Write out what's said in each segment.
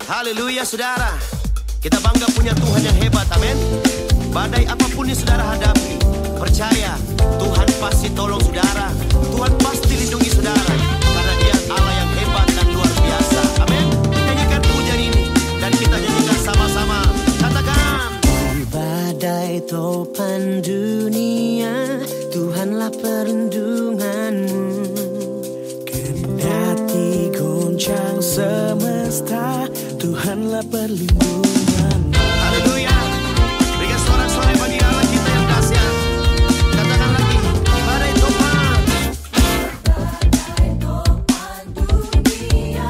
Haleluya saudara. Kita bangga punya Tuhan yang hebat, amin. Badai apapun yang saudara hadapi, percaya Tuhan pasti tolong saudara. Tuhan pasti lindungi saudara, karena Dia Allah yang hebat dan luar biasa, amin. Nyanyikan pujian ini dan kita nyanyikan sama-sama. Katakan, di badai topan dunia, Tuhanlah perlindunganmu. Kendati goncang semesta, Tuhanlah perlindunganmu. haleluya. Berikan sorak-sorai bagi Allah kita yang dahsyat. Katakan lagi, di badai topan dunia,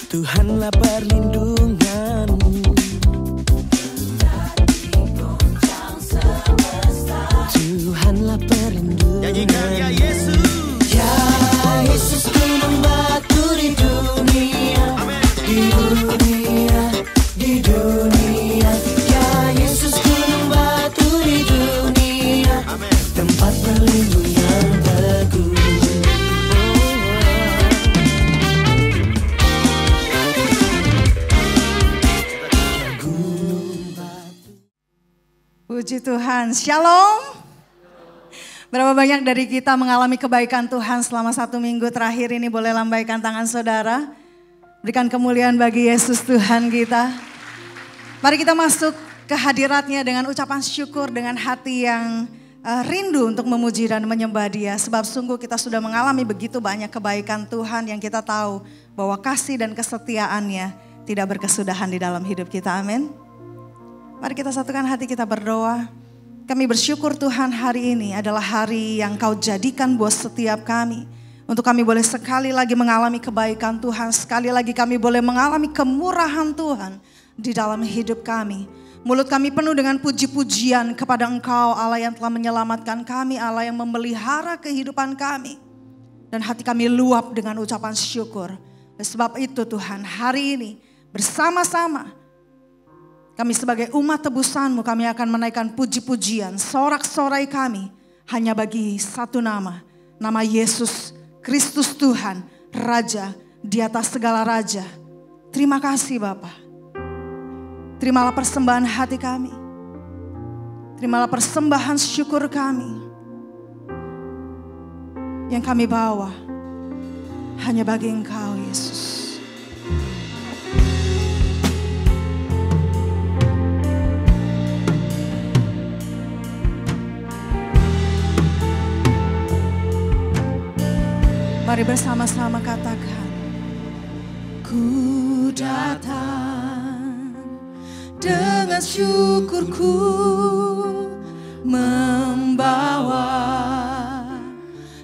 Tuhanlah perlindunganmu. Tuhanlah perlindunganmu. nyanyikan ya Yesus. Ya Yesus, gunung batu di dunia, Amin. di dunia, di dunia. Ya Yesus, gunung batu di dunia, Amin. tempat perlindungan teguh. Puji Tuhan, Shalom. Berapa banyak dari kita mengalami kebaikan Tuhan selama 1 minggu terakhir ini? Boleh lambaikan tangan saudara. Berikan kemuliaan bagi Yesus Tuhan kita. Mari kita masuk ke hadiratnya dengan ucapan syukur, dengan hati yang rindu untuk memuji dan menyembah Dia. Sebab sungguh kita sudah mengalami begitu banyak kebaikan Tuhan yang kita tahu bahwa kasih dan kesetiaannya tidak berkesudahan di dalam hidup kita. Amin. Mari kita satukan hati, kita berdoa. Kami bersyukur Tuhan, hari ini adalah hari yang Kau jadikan buat setiap kami. Untuk kami boleh sekali lagi mengalami kebaikan Tuhan. Sekali lagi kami boleh mengalami kemurahan Tuhan di dalam hidup kami. Mulut kami penuh dengan puji-pujian kepada Engkau, Allah yang telah menyelamatkan kami, Allah yang memelihara kehidupan kami. Dan hati kami luap dengan ucapan syukur. Dan sebab itu Tuhan, hari ini bersama-sama kami sebagai umat tebusan-Mu, kami akan menaikkan puji-pujian, sorak-sorai kami hanya bagi satu nama. Nama Yesus Kristus Tuhan, Raja di atas segala raja. Terima kasih Bapa. Terimalah persembahan hati kami. Terimalah persembahan syukur kami. Yang kami bawa hanya bagi Engkau Yesus. Mari bersama-sama katakan, ku datang dengan syukurku, membawa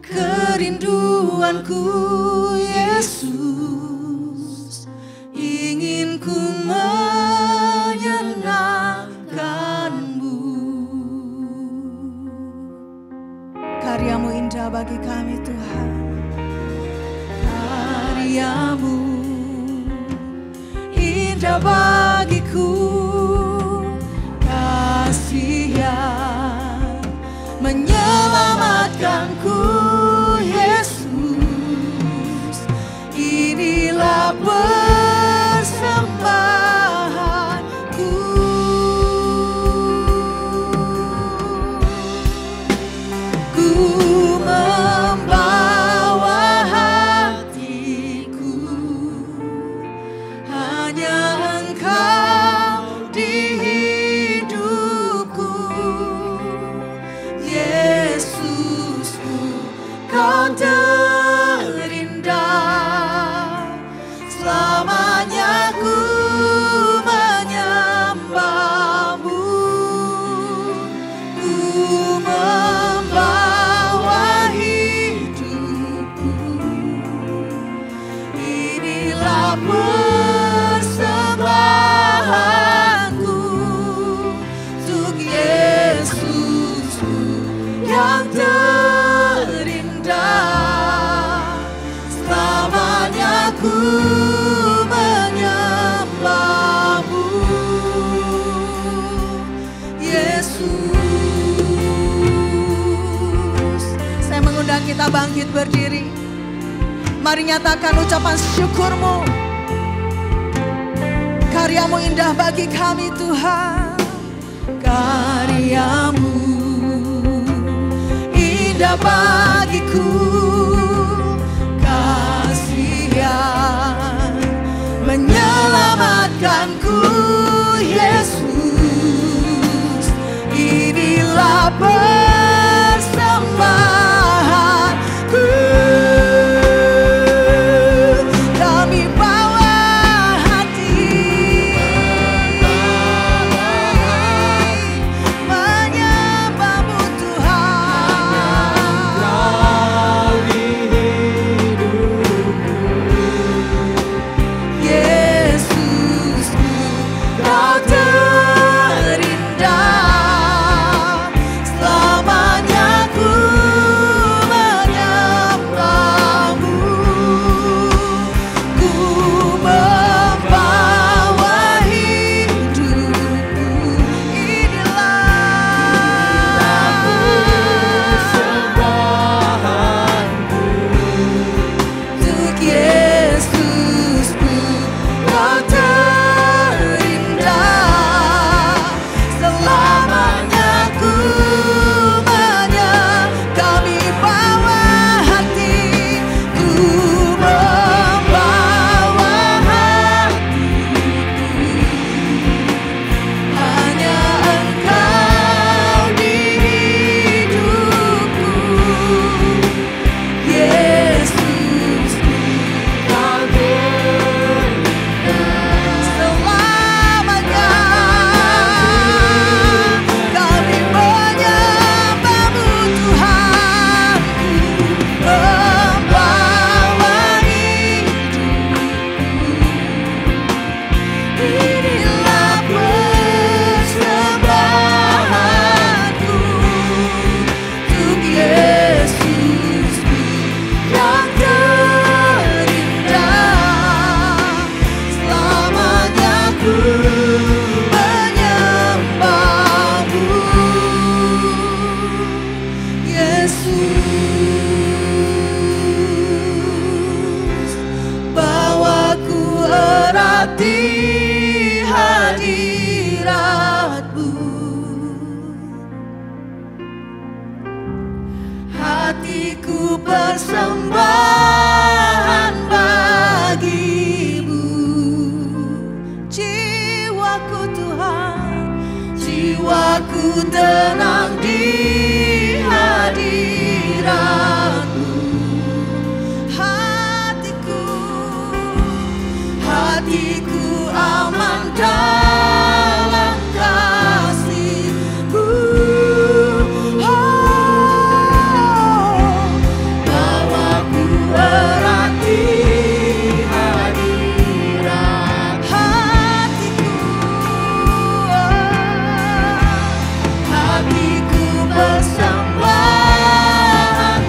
kerinduanku Yesus, ingin ku menyenangkanmu. Karya-Mu indah bagi kami Tuhan. Karya-Mu indah bagiku, kasih yang menyelamatkanku Yesus, inilah persembahanku. Ku membawa hatiku, hanya Engkau di hidupku. Yesusku, Kau terindah, selamanya ku menyembah-Mu. Ku membawa hidupku, inilah persembahanku untuk Yesusku yang terindah, selamanya ku menyembah-Mu Yesus. Saya mengundang kita bangkit berdiri. Mari nyatakan ucapan syukur-Mu. Karya-Mu indah bagi kami Tuhan. Karya-Mu indah bagiku, kasih yang menyelamatkanku. Yesus, inilah persembahanku. Kami bawa hati menyembah-Mu Tuhan. Yesus, Kau terindah, selamanya ku menyembah-Mu. Ku membawa hidupku, inilah persembahanku untuk Yesusku. Kau terindah, selamanya ku kami bawa hati, ku membawa hatiku. Hanya Engkau di hidupku. Yesus, Kau selamanya kami menyembah-Mu Tuhan. Membawa hidupku, inilah persembahanku untuk Yesusku yang terindah. Selamanya ku menyembah-Mu, Yesus. Bawaku erat di hadirat-Mu, hatiku persembahan bagi-Mu. Jiwaku Tuhan, jiwaku tenang di hadirat-Mu. Hatiku aman dalam kasih-Mu. Bawaku erat di hadirat hatiku. Hatiku bersembahan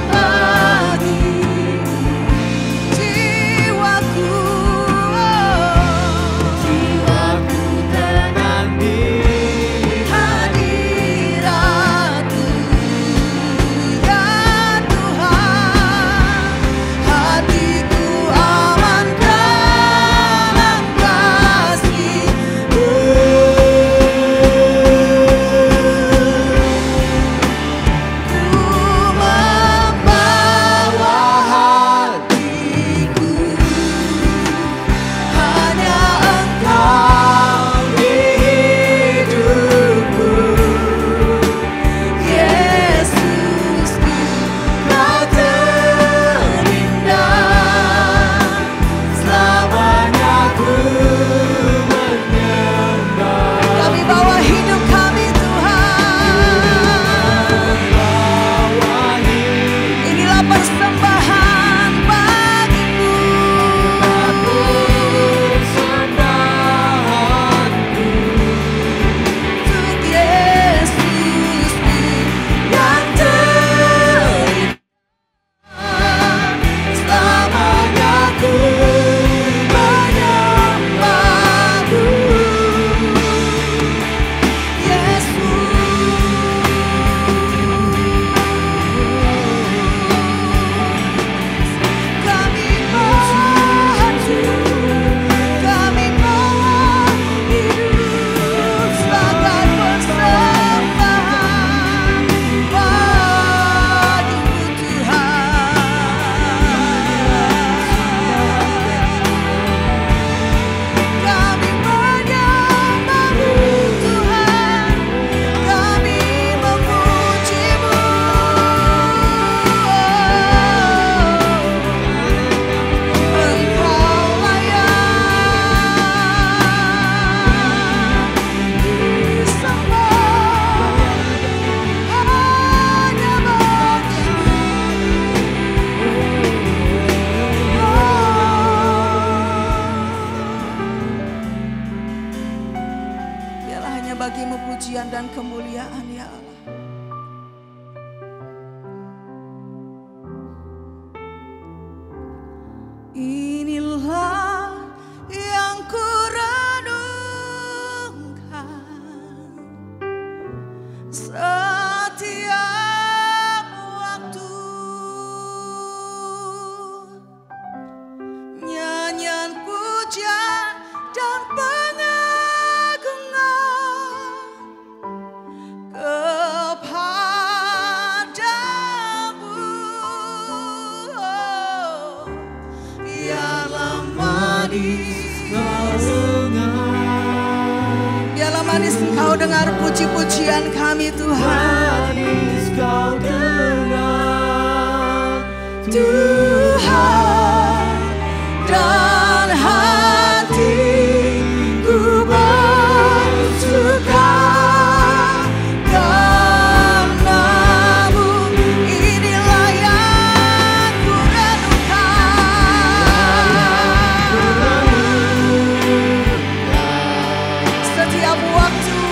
bagimu pujian dan kemuliaan ya Allah. Inilah yang ku renungkan setiap waktu, nyanyian pujian dan pengagungan kepadamu. Biarlah manis Engkau dengar puji-pujian kami Tuhan. Manis Kau dengar Tuhan, dan hatiku bersuka karena-Mu. Inilah yang ku renungkan setiap waktu.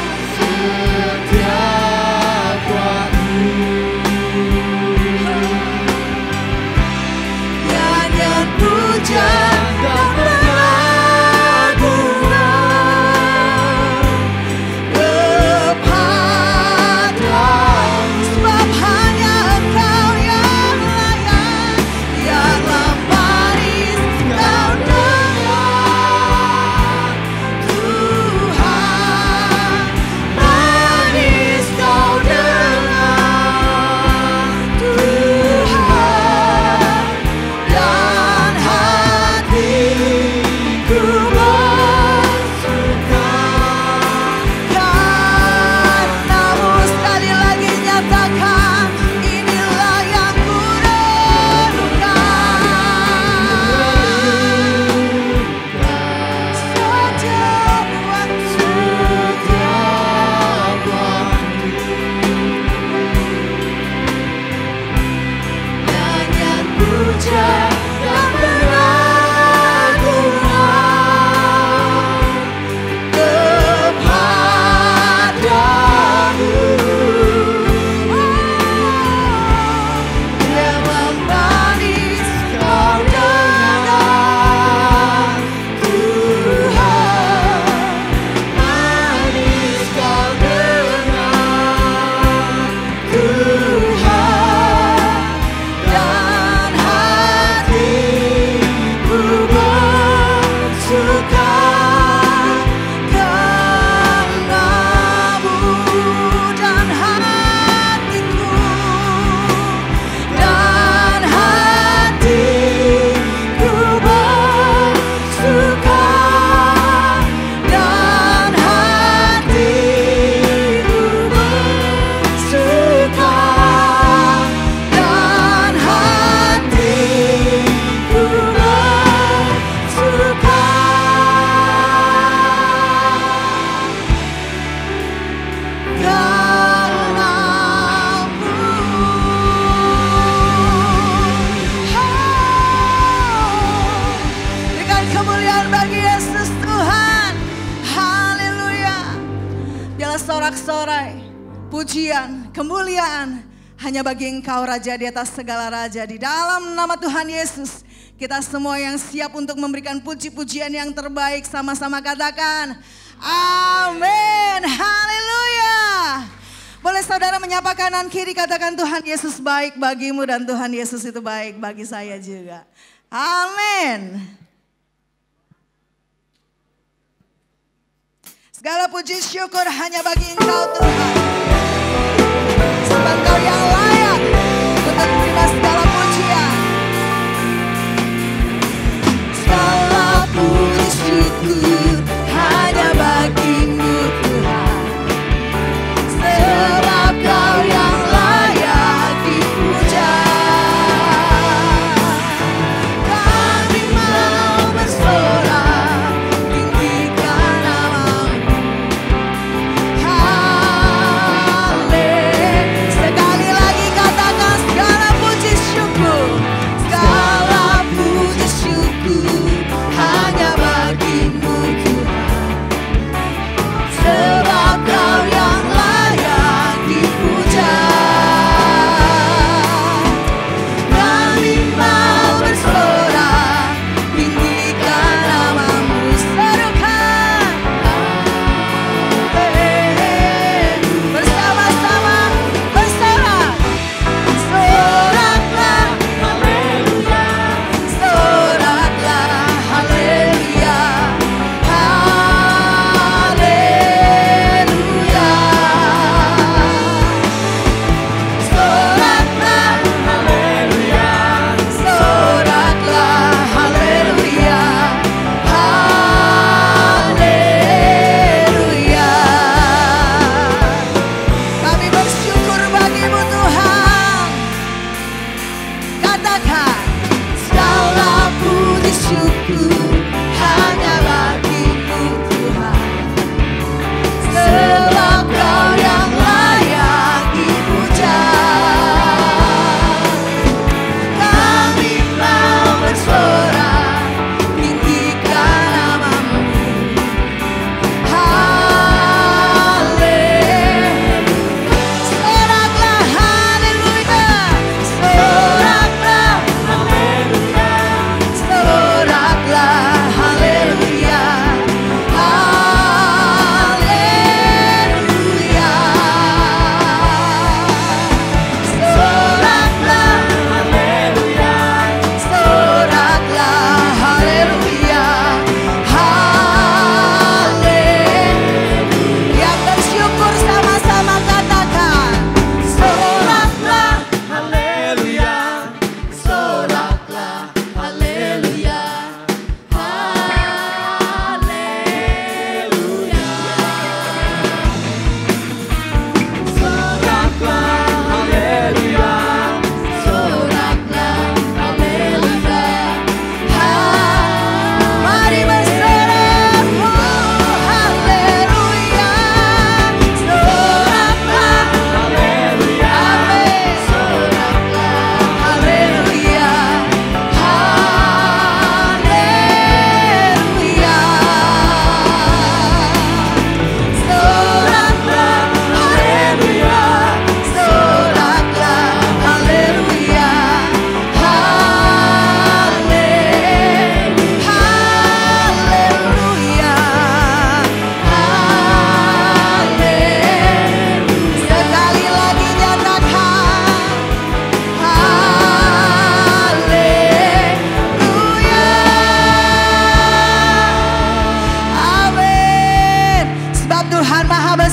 Nyanyian pujian dan pengagungan kepadamu, sebab hanya Engkau yang layak. Biarlah manis Kau dengar Tuhan, manis Kau dengar Tuhan, dan hatiku bersuka karena-Mu. Sekali lagi nyatakan, inilah yang ku renungkan setiap waktu. Nyanyian pujian dan pengagungan kepadamu. Biarlah manis Kau dengar Tuhan, manis Kau dengar Tuhan, dan hatiku bersuka karena-Mu, dan hatiku bersuka, dan hatiku bersuka, dan hatiku bersuka karena-Mu. Berikan kemuliaan bagi Yesus Tuhan. Haleluya. Biarlah sorak-sorai pujian, kemuliaan hanya bagi Engkau Raja di atas segala raja. Di dalam nama Tuhan Yesus, kita semua yang siap untuk memberikan puji-pujian yang terbaik, sama-sama katakan amin. Haleluya. Boleh saudara menyapa kanan kiri, katakan Tuhan Yesus baik bagimu dan Tuhan Yesus itu baik bagi saya juga. Amin. Segala puji syukur hanya bagi Engkau Tuhan. Sebab Engkau yang layak untuk menerima segala pujian. Segala puji syukur hanya bagi-Mu Tuhan. Sebab Kau yang layak dipuja. Kami mau bersorak tinggikan nama-Mu.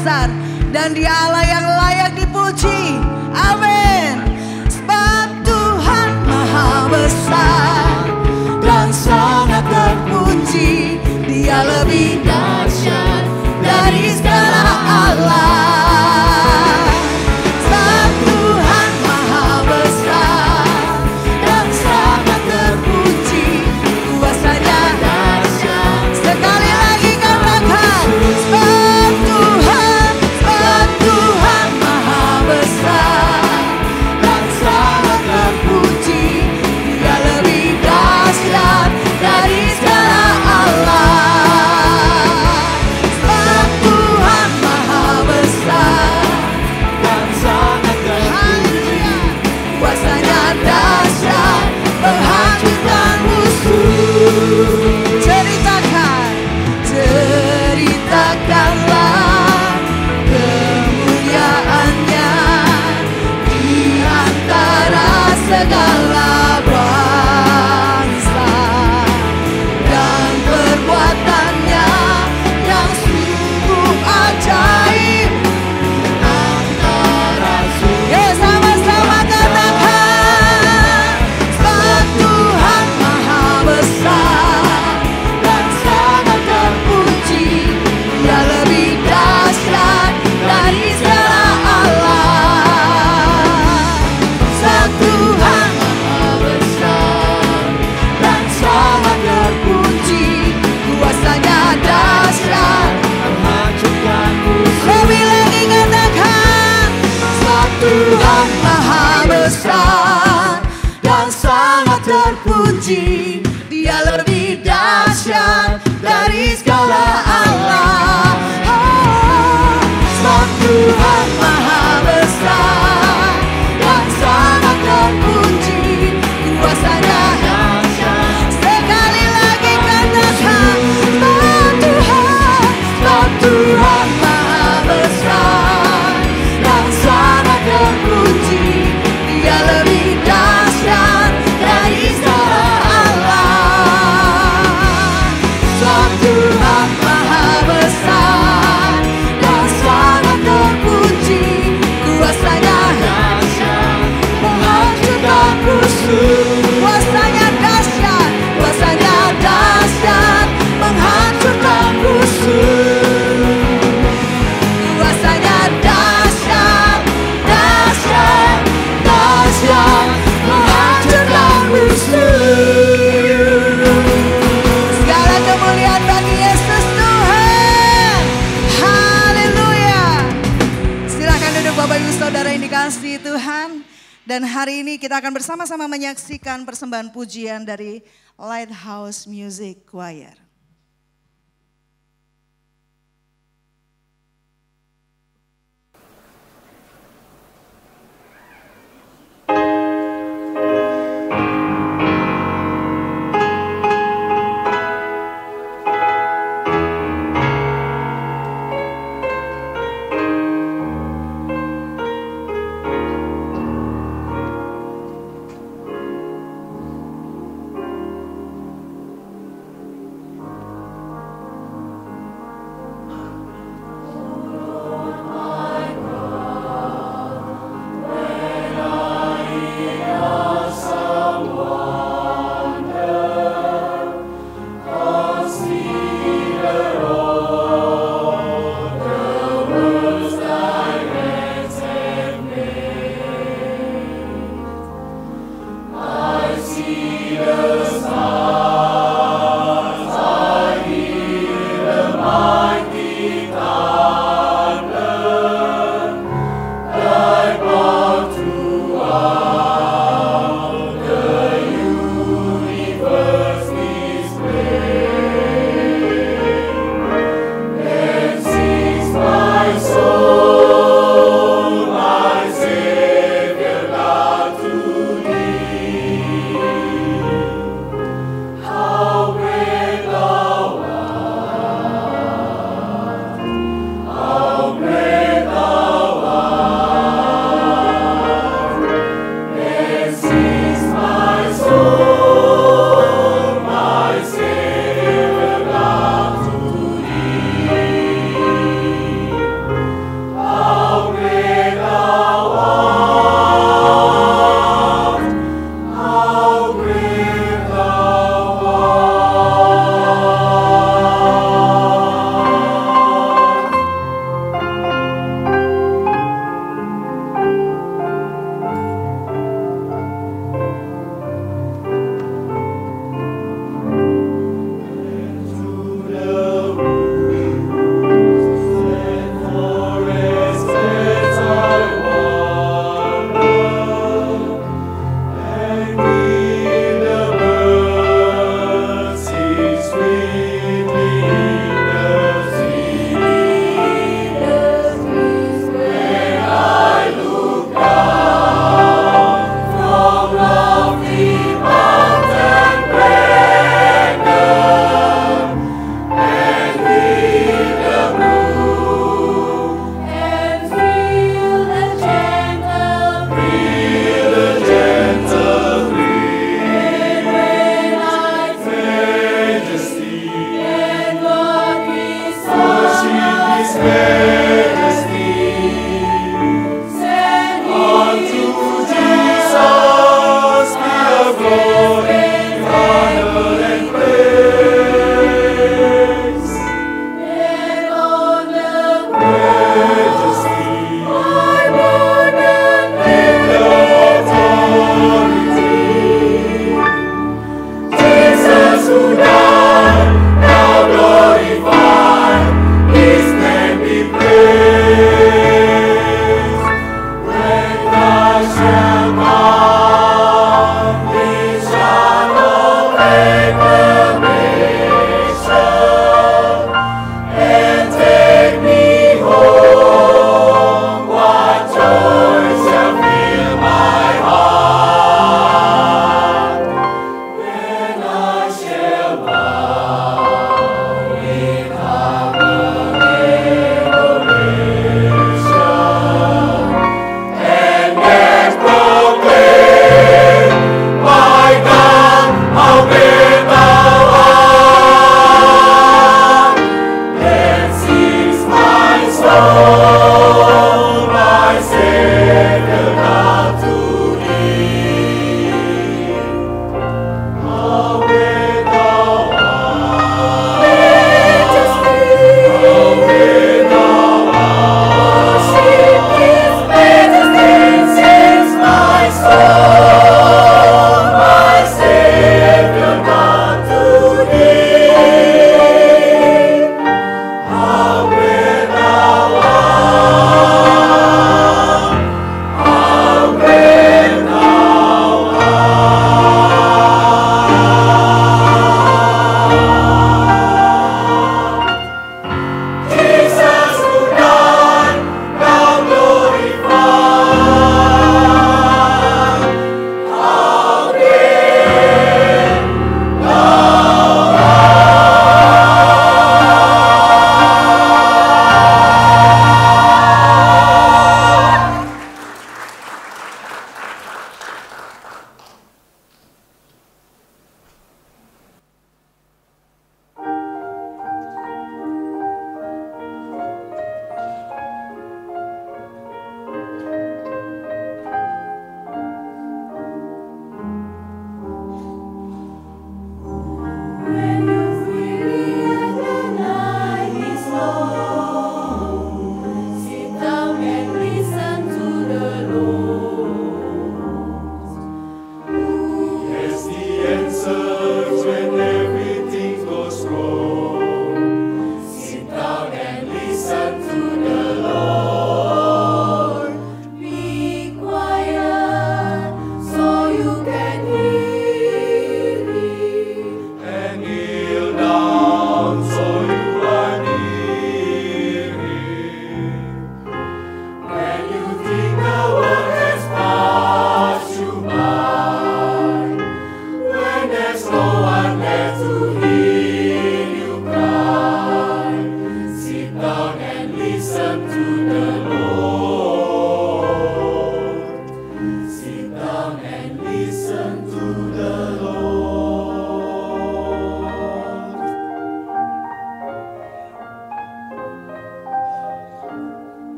besar dan Dia Allah yang layak dipuji. Amin. Sebab Tuhan maha besar dan sangat terpuji. Dia lebih dahsyat dari segala Allah. Sebab Tuhan maha besar dan sangat terpuji. Kuasanya dahsyat. Sekali lagi katakan, sebab Tuhan maha besar dan sangat terpuji. Dia lebih dahsyat dari segala Allah. Sebab Tuhan maha besar dan sangat terpuji. Kuasanya dahsyat menghancurkan musuh. Ceritakanlah kemuliaannya di antara segala bangsa dan perbuatannya yang sungguh ajaib antara suku. Ya, sama-sama katakan, sebab Tuhan maha besar dan sangat terpuji. Dia lebih dahsyat dari segala Allah. Sebab Tuhan maha besar dan sangat terpuji. Kuasanya dahsyat menghancurkan musuh. Lebih lagi katakan, sebab Tuhan maha besar dan sangat terpuji. Dia lebih dahsyat dari segala Allah. Sebab Tuhan maha besar dan sangat terpuji. Kuasanya dahsyat. Sekali lagi katakan, sebab Tuhan maha besar dan sangat terpuji. Dia lebih dahsyat dari segala Allah. Sebab Tuhan maha besar dan sangat terpuji. Kuasanya dahsyat menghancurkan musuh. Kuasanya dahsyat, kuasanya dahsyat menghancurkan musuh. Kuasanya dahsyat, dahsyat, dahsyat menghancurkan musuh. Segala kemuliaan bagi Yesus Tuhan. Haleluya. Silakan duduk Bapak Ibu Saudara yang dikasihi Tuhan. Dan hari ini kita akan bersama-sama menyaksikan persembahan pujian dari Lighthouse Music Choir. His name be praised.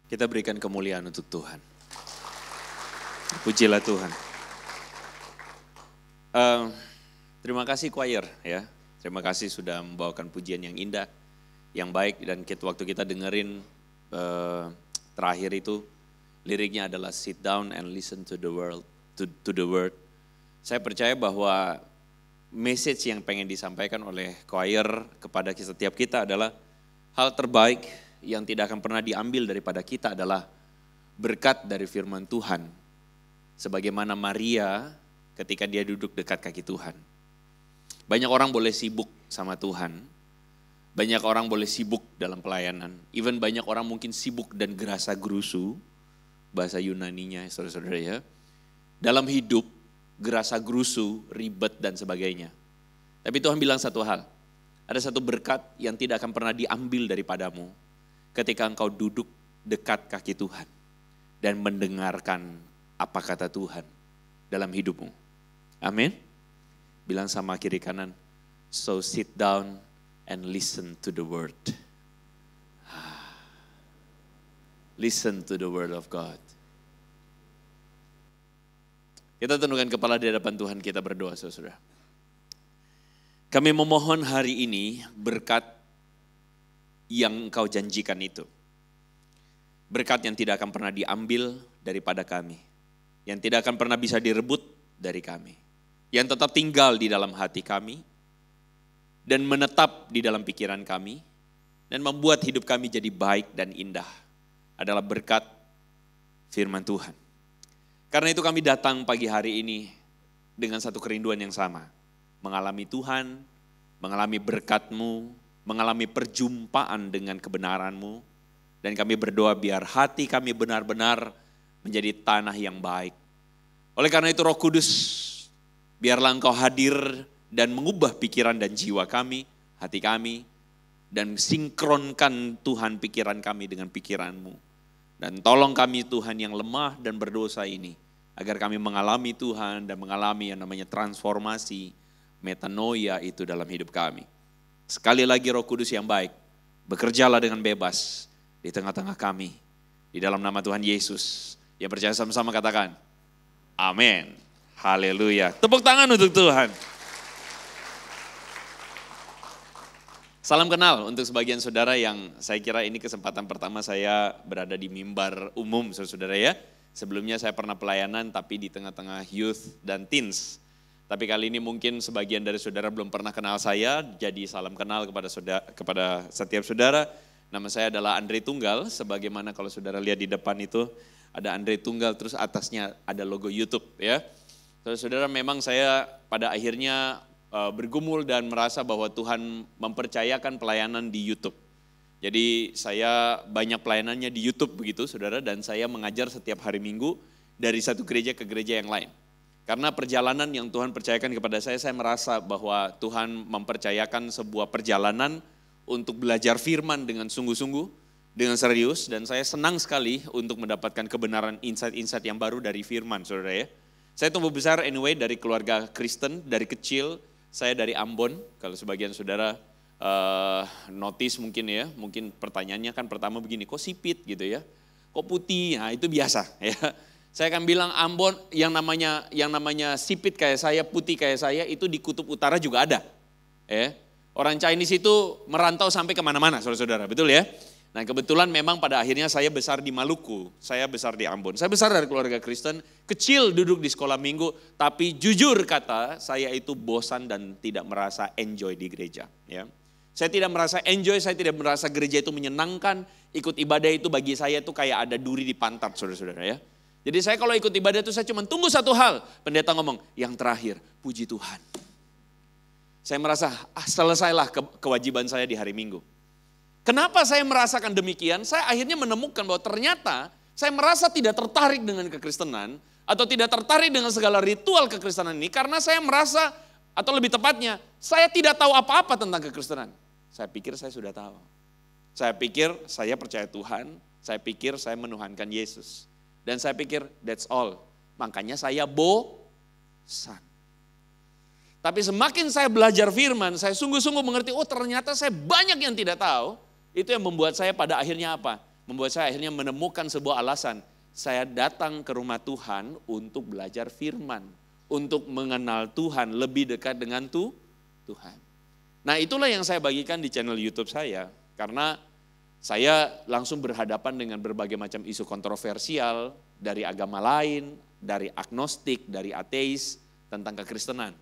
Kita berikan kemuliaan untuk Tuhan. Pujilah Tuhan. Terima kasih choir ya. Terima kasih sudah membawakan pujian yang indah, yang baik, dan waktu kita dengerin terakhir itu liriknya adalah sit down and listen to the world, to the word. Saya percaya bahwa message yang pengen disampaikan oleh choir kepada setiap kita adalah hal terbaik yang tidak akan pernah diambil daripada kita adalah berkat dari firman Tuhan. Sebagaimana Maria ketika dia duduk dekat kaki Tuhan. Banyak orang boleh sibuk sama Tuhan. Banyak orang boleh sibuk dalam pelayanan. Even banyak orang mungkin sibuk dan gerasa gerusu. Bahasa Yunaninya saudara-saudara ya. Dalam hidup gerasa gerusu, ribet dan sebagainya. Tapi Tuhan bilang satu hal. Ada satu berkat yang tidak akan pernah diambil daripadamu ketika engkau duduk dekat kaki Tuhan dan mendengarkan apa kata Tuhan dalam hidupmu. Amin. Bilang sama kiri kanan, so sit down and listen to the word. Listen to the word of God. Kita tundukkan kepala di hadapan Tuhan, kita berdoa saudara. Kami memohon hari ini berkat yang Engkau janjikan itu. Berkat yang tidak akan pernah diambil daripada kami. Yang tidak akan pernah bisa direbut dari kami. Yang tetap tinggal di dalam hati kami. Dan menetap di dalam pikiran kami. Dan membuat hidup kami jadi baik dan indah. Adalah berkat firman Tuhan. Karena itu kami datang pagi hari ini dengan satu kerinduan yang sama. Mengalami Tuhan, mengalami berkat-Mu, mengalami perjumpaan dengan kebenaran-Mu, dan kami berdoa biar hati kami benar-benar menjadi tanah yang baik. Oleh karena itu Roh Kudus, biarlah Engkau hadir dan mengubah pikiran dan jiwa kami, hati kami, dan sinkronkan Tuhan pikiran kami dengan pikiran-Mu. Dan tolong kami Tuhan yang lemah dan berdosa ini, agar kami mengalami Tuhan dan mengalami yang namanya transformasi, metanoia itu dalam hidup kami. Sekali lagi Roh Kudus yang baik, bekerjalah dengan bebas di tengah-tengah kami. Di dalam nama Tuhan Yesus. Yang percaya sama-sama katakan, amin. Haleluya. Tepuk tangan untuk Tuhan. Salam kenal untuk sebagian saudara yang saya kira ini kesempatan pertama saya berada di mimbar umum saudara ya. Sebelumnya saya pernah pelayanan tapi di tengah-tengah youth dan teens. Tapi kali ini mungkin sebagian dari saudara belum pernah kenal saya, jadi salam kenal kepada setiap saudara. Nama saya adalah Andre Tunggal, sebagaimana kalau saudara lihat di depan itu ada Andre Tunggal, terus atasnya ada logo YouTube ya. Saudara, memang saya pada akhirnya bergumul dan merasa bahwa Tuhan mempercayakan pelayanan di YouTube. Jadi saya banyak pelayanannya di YouTube begitu saudara, dan saya mengajar setiap hari Minggu dari satu gereja ke gereja yang lain. Karena perjalanan yang Tuhan percayakan kepada saya merasa bahwa Tuhan mempercayakan sebuah perjalanan untuk belajar firman dengan sungguh-sungguh, dengan serius, dan saya senang sekali untuk mendapatkan kebenaran insight-insight yang baru dari firman, saudara ya. Saya tumbuh besar anyway dari keluarga Kristen, dari kecil, saya dari Ambon, kalau sebagian saudara notice mungkin ya, mungkin pertanyaannya kan pertama begini, kok sipit gitu ya, kok putih, nah itu biasa ya. Saya akan bilang Ambon yang namanya sipit kayak saya, putih kayak saya itu di kutub utara juga ada. Orang Chinese itu merantau sampai kemana-mana saudara-saudara, betul ya? Nah kebetulan memang pada akhirnya saya besar di Maluku, saya besar di Ambon. Saya besar dari keluarga Kristen, kecil duduk di sekolah minggu, tapi jujur kata saya itu bosan dan tidak merasa enjoy di gereja. Ya. Saya tidak merasa enjoy, saya tidak merasa gereja itu menyenangkan. Ikut ibadah itu bagi saya itu kayak ada duri di pantat, saudara-saudara ya. Jadi saya kalau ikut ibadah itu saya cuma tunggu satu hal. Pendeta ngomong, yang terakhir, puji Tuhan. Saya merasa, selesailah kewajiban saya di hari Minggu. Kenapa saya merasakan demikian? Saya akhirnya menemukan bahwa ternyata saya merasa tidak tertarik dengan kekristenan. Atau tidak tertarik dengan segala ritual kekristenan ini. Karena saya merasa, atau lebih tepatnya, saya tidak tahu apa-apa tentang kekristenan. Saya pikir saya sudah tahu. Saya pikir saya percaya Tuhan, saya pikir saya menuhankan Yesus. Dan saya pikir that's all. Makanya saya bosan. Tapi semakin saya belajar firman, saya sungguh-sungguh mengerti, oh ternyata saya banyak yang tidak tahu. Itu yang membuat saya pada akhirnya apa? Membuat saya akhirnya menemukan sebuah alasan. Saya datang ke rumah Tuhan untuk belajar firman. Untuk mengenal Tuhan, lebih dekat dengan Tuhan. Nah itulah yang saya bagikan di channel YouTube saya. Karena saya langsung berhadapan dengan berbagai macam isu kontroversial dari agama lain, dari agnostik, dari ateis, tentang kekristenan.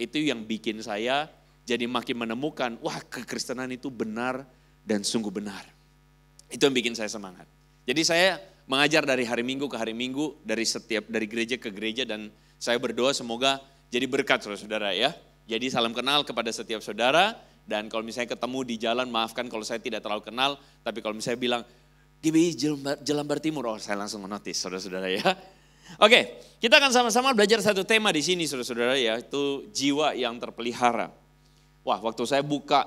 Itu yang bikin saya jadi makin menemukan, wah kekristenan itu benar dan sungguh benar. Itu yang bikin saya semangat. Jadi saya mengajar dari hari Minggu ke hari Minggu, dari gereja ke gereja, dan saya berdoa semoga jadi berkat saudara-saudara ya. Jadi salam kenal kepada setiap saudara, dan kalau misalnya ketemu di jalan, maafkan kalau saya tidak terlalu kenal, tapi kalau misalnya bilang, GBI Jelambar Timur, oh saya langsung menotis saudara-saudara ya. Oke, kita akan sama-sama belajar satu tema di sini saudara-saudara, yaitu jiwa yang terpelihara. Wah, waktu saya buka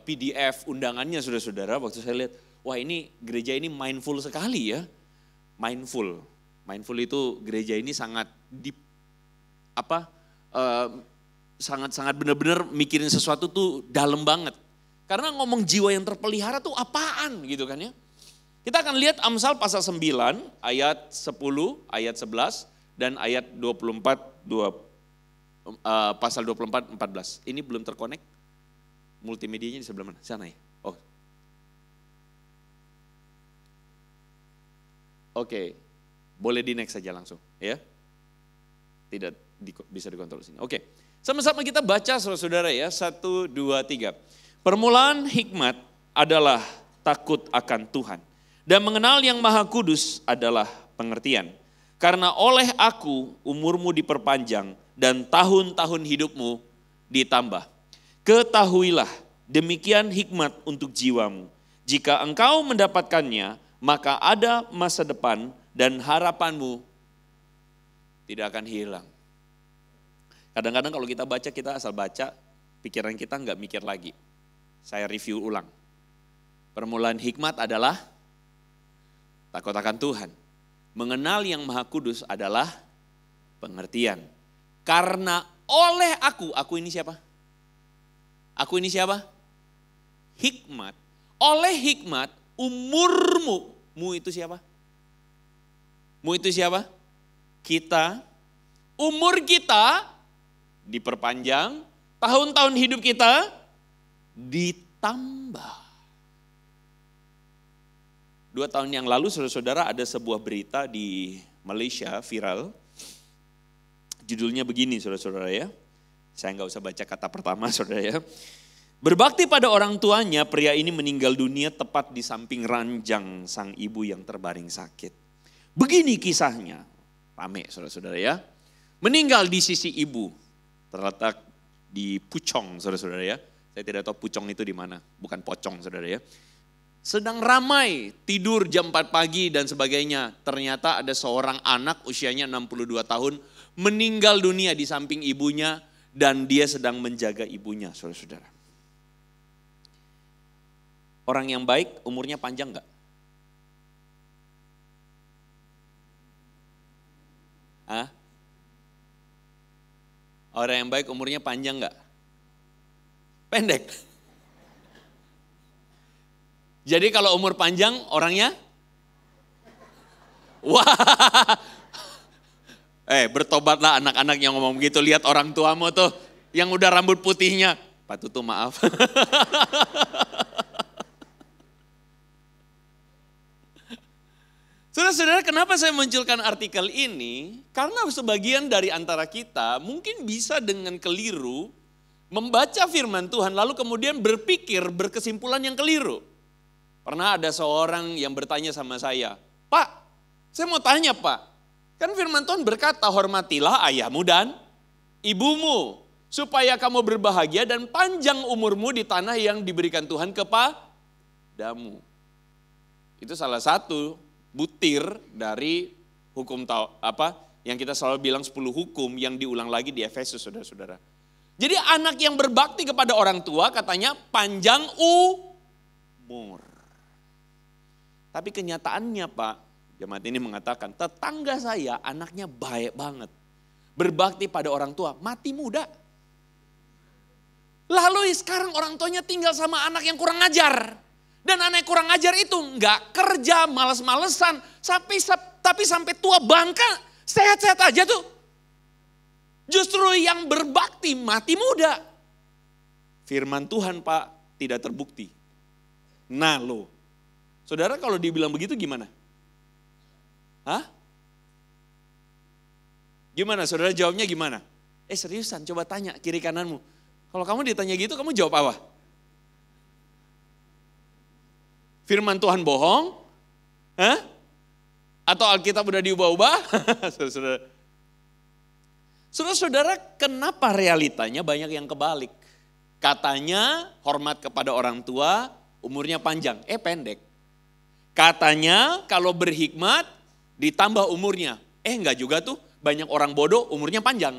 PDF undangannya saudara-saudara, waktu saya lihat, wah ini gereja ini mindful sekali ya. Mindful itu gereja ini sangat sangat benar-benar mikirin sesuatu tuh dalam banget. Karena ngomong jiwa yang terpelihara tuh apaan gitu kan ya. Kita akan lihat Amsal pasal 9 ayat 10, ayat 11 dan ayat 24, pasal 24, 14. Ini belum terkonek, multimedianya di sebelah mana? Sana ya? Oh. Oke, boleh di next saja langsung ya. Tidak bisa dikontrol sini. Oke, sama-sama kita baca saudara-saudara ya, 1, 2, 3. Permulaan hikmat adalah takut akan Tuhan. Dan mengenal yang maha kudus adalah pengertian. Karena oleh aku umurmu diperpanjang dan tahun-tahun hidupmu ditambah. Ketahuilah demikian hikmat untuk jiwamu. Jika engkau mendapatkannya, maka ada masa depan dan harapanmu tidak akan hilang. Kadang-kadang kalau kita baca, kita asal baca, pikiran kita nggak mikir lagi. Saya review ulang. Permulaan hikmat adalah takut akan Tuhan. Mengenal yang maha kudus adalah pengertian. Karena oleh aku ini siapa? Aku ini siapa? Hikmat. Oleh hikmat, umurmu. Mu itu siapa? Mu itu siapa? Kita. Umur kita diperpanjang. Tahun-tahun hidup kita ditambah. 2 tahun yang lalu saudara-saudara ada sebuah berita di Malaysia viral. Judulnya begini saudara-saudara ya. Saya nggak usah baca kata pertama saudara ya. Berbakti pada orang tuanya, pria ini meninggal dunia tepat di samping ranjang sang ibu yang terbaring sakit. Begini kisahnya, rame saudara-saudara ya. Meninggal di sisi ibu, terletak di Puchong saudara-saudara ya. Saya tidak tahu Puchong itu di mana, bukan pocong saudara ya. Sedang ramai, tidur jam 4 pagi dan sebagainya. Ternyata ada seorang anak usianya 62 tahun meninggal dunia di samping ibunya dan dia sedang menjaga ibunya, saudara-saudara. Orang yang baik umurnya panjang enggak? Hah? Orang yang baik umurnya panjang enggak? Pendek. Jadi kalau umur panjang orangnya? Wah. Bertobatlah anak-anak yang ngomong begitu. Lihat orang tuamu tuh yang udah rambut putihnya. Pak Tutu maaf. Saudara-saudara, kenapa saya munculkan artikel ini? Karena sebagian dari antara kita mungkin bisa dengan keliru membaca firman Tuhan lalu kemudian berpikir berkesimpulan yang keliru. Pernah ada seorang yang bertanya sama saya, "Pak, saya mau tanya Pak, kan firman Tuhan berkata hormatilah ayahmu dan ibumu supaya kamu berbahagia dan panjang umurmu di tanah yang diberikan Tuhan kepadamu." Itu salah satu butir dari hukum yang kita selalu bilang 10 hukum yang diulang lagi di Efesus, saudara-saudara. Jadi anak yang berbakti kepada orang tua katanya panjang umur. Tapi kenyataannya Pak, jemaat ini mengatakan tetangga saya anaknya baik banget. Berbakti pada orang tua, mati muda. Lalu sekarang orang tuanya tinggal sama anak yang kurang ajar. Dan anak yang kurang ajar itu nggak kerja, males-malesan, tapi sampai tua bangka, sehat-sehat aja tuh. Justru yang berbakti mati muda. Firman Tuhan Pak tidak terbukti. Nah lo, saudara kalau dibilang begitu gimana? Hah? Gimana saudara jawabnya gimana? Seriusan coba tanya kiri kananmu. Kalau kamu ditanya gitu kamu jawab apa? Firman Tuhan bohong? Hah? Atau Alkitab udah diubah-ubah? Saudara-saudara, kenapa realitanya banyak yang kebalik? Katanya hormat kepada orang tua, umurnya panjang, pendek. Katanya kalau berhikmat ditambah umurnya. Enggak juga tuh, banyak orang bodoh umurnya panjang.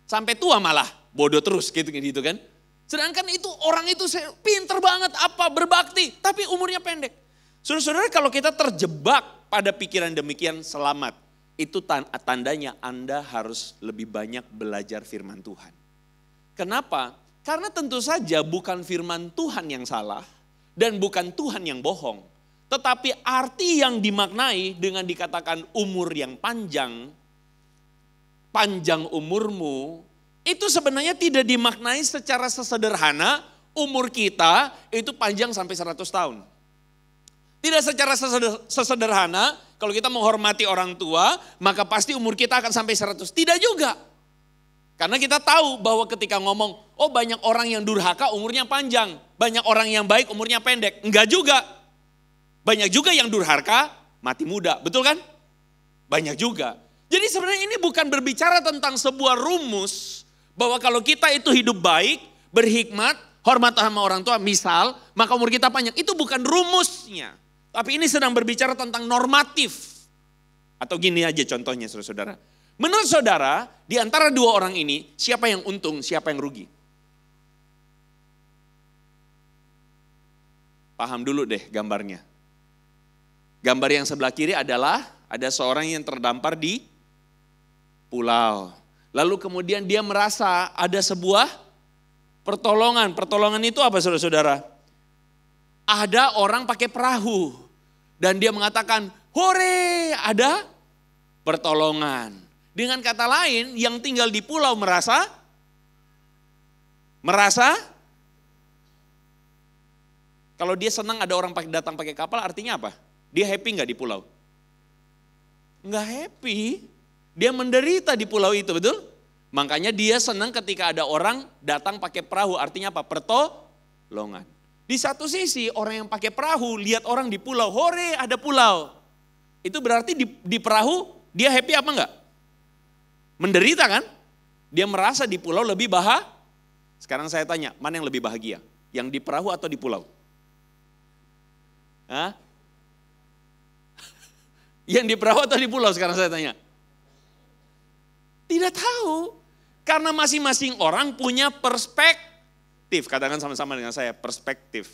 Sampai tua malah bodoh terus gitu kan. Sedangkan itu orang itu pinter banget berbakti, tapi umurnya pendek. Saudara-saudara kalau kita terjebak pada pikiran demikian selamat. Itu tandanya Anda harus lebih banyak belajar firman Tuhan. Kenapa? Karena tentu saja bukan firman Tuhan yang salah dan bukan Tuhan yang bohong. Tetapi arti yang dimaknai dengan dikatakan umur yang panjang umurmu, itu sebenarnya tidak dimaknai secara sesederhana umur kita itu panjang sampai 100 tahun. Tidak secara sesederhana kalau kita menghormati orang tua maka pasti umur kita akan sampai 100. Tidak juga. Karena kita tahu bahwa ketika ngomong banyak orang yang durhaka umurnya panjang. Banyak orang yang baik umurnya pendek. Enggak juga. Banyak juga yang durhaka mati muda. Betul kan? Banyak juga. Jadi sebenarnya ini bukan berbicara tentang sebuah rumus bahwa kalau kita itu hidup baik, berhikmat, hormat sama orang tua, misal, maka umur kita panjang. Itu bukan rumusnya. Tapi ini sedang berbicara tentang normatif. Atau gini aja contohnya saudara-saudara. Menurut saudara, di antara dua orang ini, siapa yang untung, siapa yang rugi? Paham dulu deh gambarnya. Gambar yang sebelah kiri adalah ada seorang yang terdampar di pulau. Lalu kemudian dia merasa ada sebuah pertolongan. Pertolongan itu apa saudara-saudara? Ada orang pakai perahu. Dan dia mengatakan, hore ada pertolongan. Dengan kata lain yang tinggal di pulau merasa kalau dia senang ada orang datang pakai kapal artinya apa? Dia happy gak di pulau? Enggak happy. Dia menderita di pulau itu, betul? Makanya dia senang ketika ada orang datang pakai perahu, artinya apa? Pertolongan. Di satu sisi orang yang pakai perahu lihat orang di pulau, hore ada pulau. Itu berarti di perahu dia happy apa enggak? Menderita kan? Dia merasa di pulau lebih bahagia. Sekarang saya tanya, mana yang lebih bahagia? Yang di perahu atau di pulau? Hah? Yang di perahu atau di pulau sekarang saya tanya? Tidak tahu. Karena masing-masing orang punya perspektif. Katakan sama-sama dengan saya, perspektif.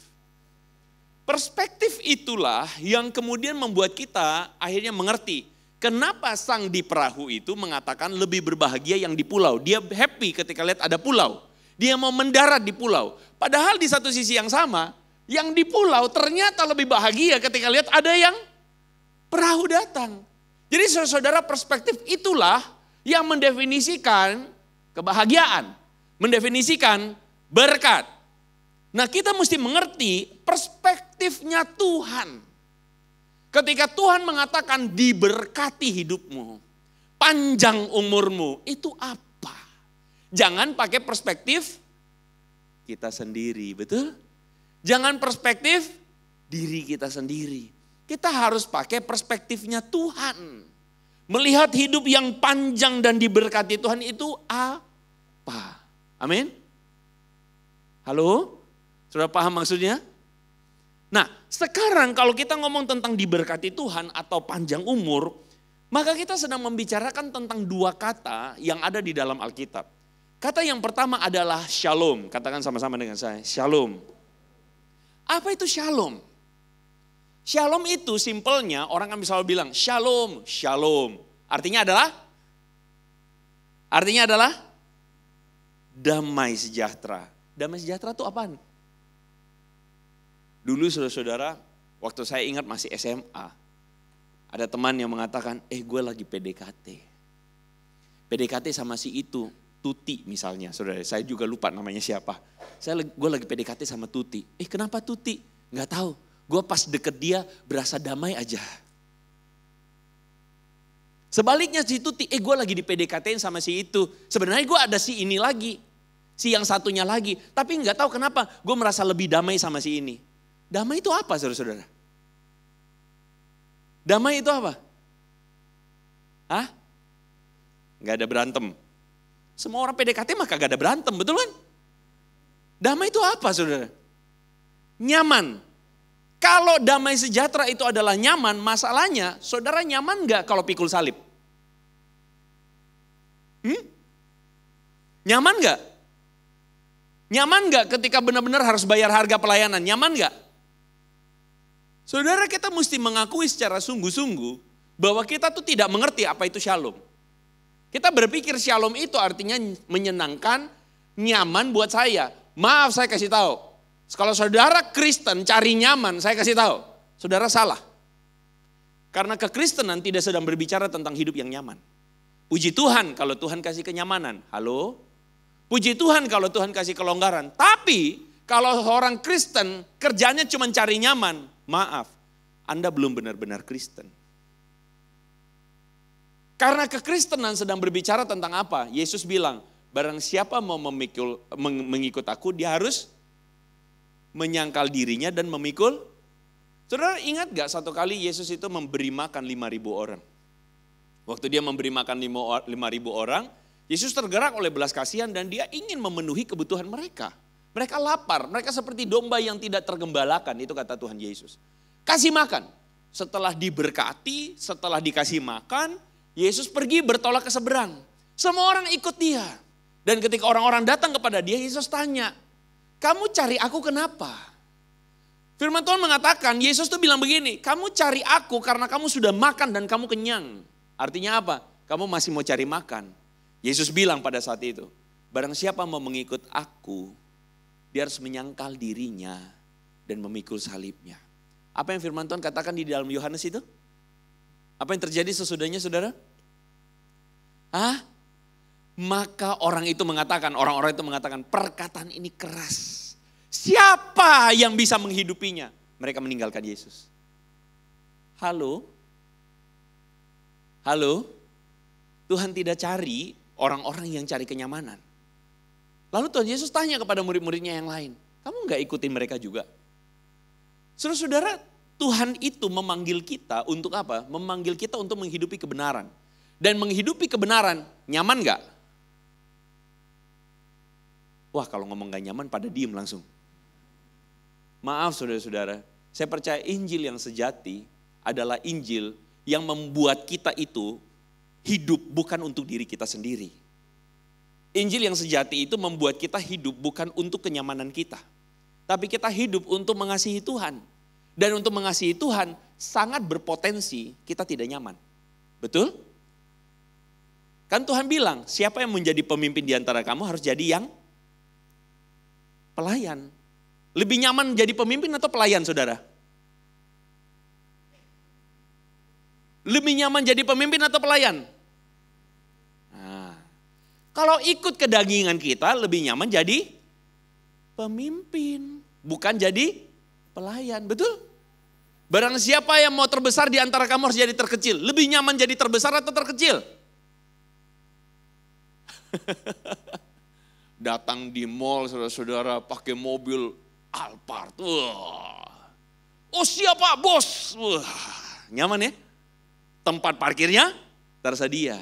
Perspektif itulah yang kemudian membuat kita akhirnya mengerti. Kenapa sang di perahu itu mengatakan lebih berbahagia yang di pulau. Dia happy ketika lihat ada pulau. Dia mau mendarat di pulau. Padahal di satu sisi yang sama, yang di pulau ternyata lebih bahagia ketika lihat ada yang perahu datang. Jadi saudara, perspektif itulah yang mendefinisikan kebahagiaan, mendefinisikan berkat. Nah, kita mesti mengerti perspektifnya Tuhan. Ketika Tuhan mengatakan diberkati hidupmu, panjang umurmu, itu apa? Jangan pakai perspektif kita sendiri, betul? Jangan perspektif diri kita sendiri. Kita harus pakai perspektifnya Tuhan. Melihat hidup yang panjang dan diberkati Tuhan itu apa? Amin? Halo? Sudah paham maksudnya? Nah, sekarang kalau kita ngomong tentang diberkati Tuhan atau panjang umur, maka kita sedang membicarakan tentang dua kata yang ada di dalam Alkitab. Kata yang pertama adalah shalom. Katakan sama-sama dengan saya, shalom. Apa itu shalom? Shalom itu simpelnya orang kan selalu bilang shalom, shalom. Artinya adalah damai sejahtera. Damai sejahtera itu apaan? Dulu saudara-saudara, waktu saya ingat masih SMA, ada teman yang mengatakan, gue lagi PDKT. PDKT sama si itu, Tuti misalnya, saudara. Saya juga lupa namanya siapa. Gue lagi PDKT sama Tuti. Kenapa Tuti? Nggak tahu. Gue pas deket dia berasa damai aja. Sebaliknya si Tuti, gue lagi di PDKT-in sama si itu. Sebenarnya gue ada si ini lagi. Si yang satunya lagi. Tapi nggak tahu kenapa gue merasa lebih damai sama si ini. Damai itu apa saudara-saudara? Damai itu apa? Hah? Nggak ada berantem. Semua orang PDKT mah kagak ada berantem, betul kan? Damai itu apa saudara? Nyaman. Kalau damai sejahtera itu adalah nyaman, masalahnya saudara nyaman gak kalau pikul salib? Nyaman gak? Nyaman gak ketika benar-benar harus bayar harga pelayanan? Nyaman gak? Saudara, kita mesti mengakui secara sungguh-sungguh bahwa kita tuh tidak mengerti apa itu shalom. Kita berpikir shalom itu artinya menyenangkan, nyaman buat saya. Maaf saya kasih tahu. Kalau saudara Kristen cari nyaman, saya kasih tahu, saudara salah. Karena kekristenan tidak sedang berbicara tentang hidup yang nyaman. Puji Tuhan kalau Tuhan kasih kenyamanan. Halo? Puji Tuhan kalau Tuhan kasih kelonggaran. Tapi kalau orang Kristen kerjanya cuma cari nyaman, maaf, Anda belum benar-benar Kristen. Karena kekristenan sedang berbicara tentang apa? Yesus bilang, barang siapa mau mengikut aku, dia harus menyangkal dirinya dan memikul. Saudara ingat gak satu kali Yesus itu memberi makan 5.000 orang. Waktu dia memberi makan 5.000 orang, Yesus tergerak oleh belas kasihan dan dia ingin memenuhi kebutuhan mereka. Mereka lapar, mereka seperti domba yang tidak tergembalakan, itu kata Tuhan Yesus. Kasih makan. Setelah diberkati, setelah dikasih makan, Yesus pergi bertolak ke seberang. Semua orang ikut dia. Dan ketika orang-orang datang kepada dia, Yesus tanya, kamu cari aku kenapa? Firman Tuhan mengatakan, Yesus tuh bilang begini, kamu cari aku karena kamu sudah makan dan kamu kenyang. Artinya apa? Kamu masih mau cari makan. Yesus bilang pada saat itu, barang siapa mau mengikut aku, dia harus menyangkal dirinya dan memikul salibnya. Apa yang firman Tuhan katakan di dalam Yohanes itu? Apa yang terjadi sesudahnya saudara? Maka orang-orang itu mengatakan, perkataan ini keras. Siapa yang bisa menghidupinya? Mereka meninggalkan Yesus. Halo? Tuhan tidak cari orang-orang yang cari kenyamanan. Lalu Tuhan Yesus tanya kepada murid-muridnya yang lain, kamu gak ikutin mereka juga? Saudara-saudara, Tuhan itu memanggil kita untuk apa? Memanggil kita untuk menghidupi kebenaran. Dan menghidupi kebenaran, nyaman gak? Wah, kalau ngomong gak nyaman pada diem langsung. Maaf saudara-saudara, saya percaya Injil yang sejati adalah Injil yang membuat kita itu hidup bukan untuk diri kita sendiri. Injil yang sejati itu membuat kita hidup bukan untuk kenyamanan kita. Tapi kita hidup untuk mengasihi Tuhan. Dan untuk mengasihi Tuhan sangat berpotensi kita tidak nyaman. Betul? Kan Tuhan bilang, siapa yang menjadi pemimpin di antara kamu harus jadi yang pelayan. Lebih nyaman jadi pemimpin atau pelayan saudara? Lebih nyaman jadi pemimpin atau pelayan? Nah, kalau ikut kedagingan kita lebih nyaman jadi pemimpin. Bukan jadi pelayan, betul? Barang siapa yang mau terbesar di antara kamu harus jadi terkecil. Lebih nyaman jadi terbesar atau terkecil? datang di mall saudara-saudara pakai mobil Alphard. Wah. Oh siapa bos? Wah, nyaman ya? Tempat parkirnya tersedia.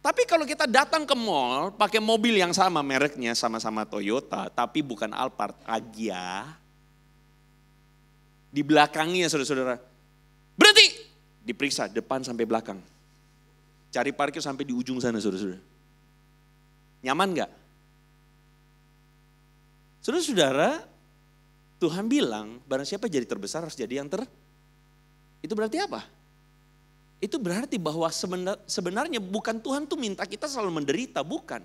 Tapi kalau kita datang ke mall pakai mobil yang sama mereknya sama-sama Toyota tapi bukan Alphard, Agya. Di belakangnya saudara-saudara. Berhenti! Diperiksa depan sampai belakang. Cari parkir sampai di ujung sana saudara-saudara. Nyaman gak? Saudara-saudara, Tuhan bilang barang siapa jadi terbesar harus jadi yang Itu berarti apa? Itu berarti bahwa sebenarnya bukan Tuhan tuh minta kita selalu menderita, bukan.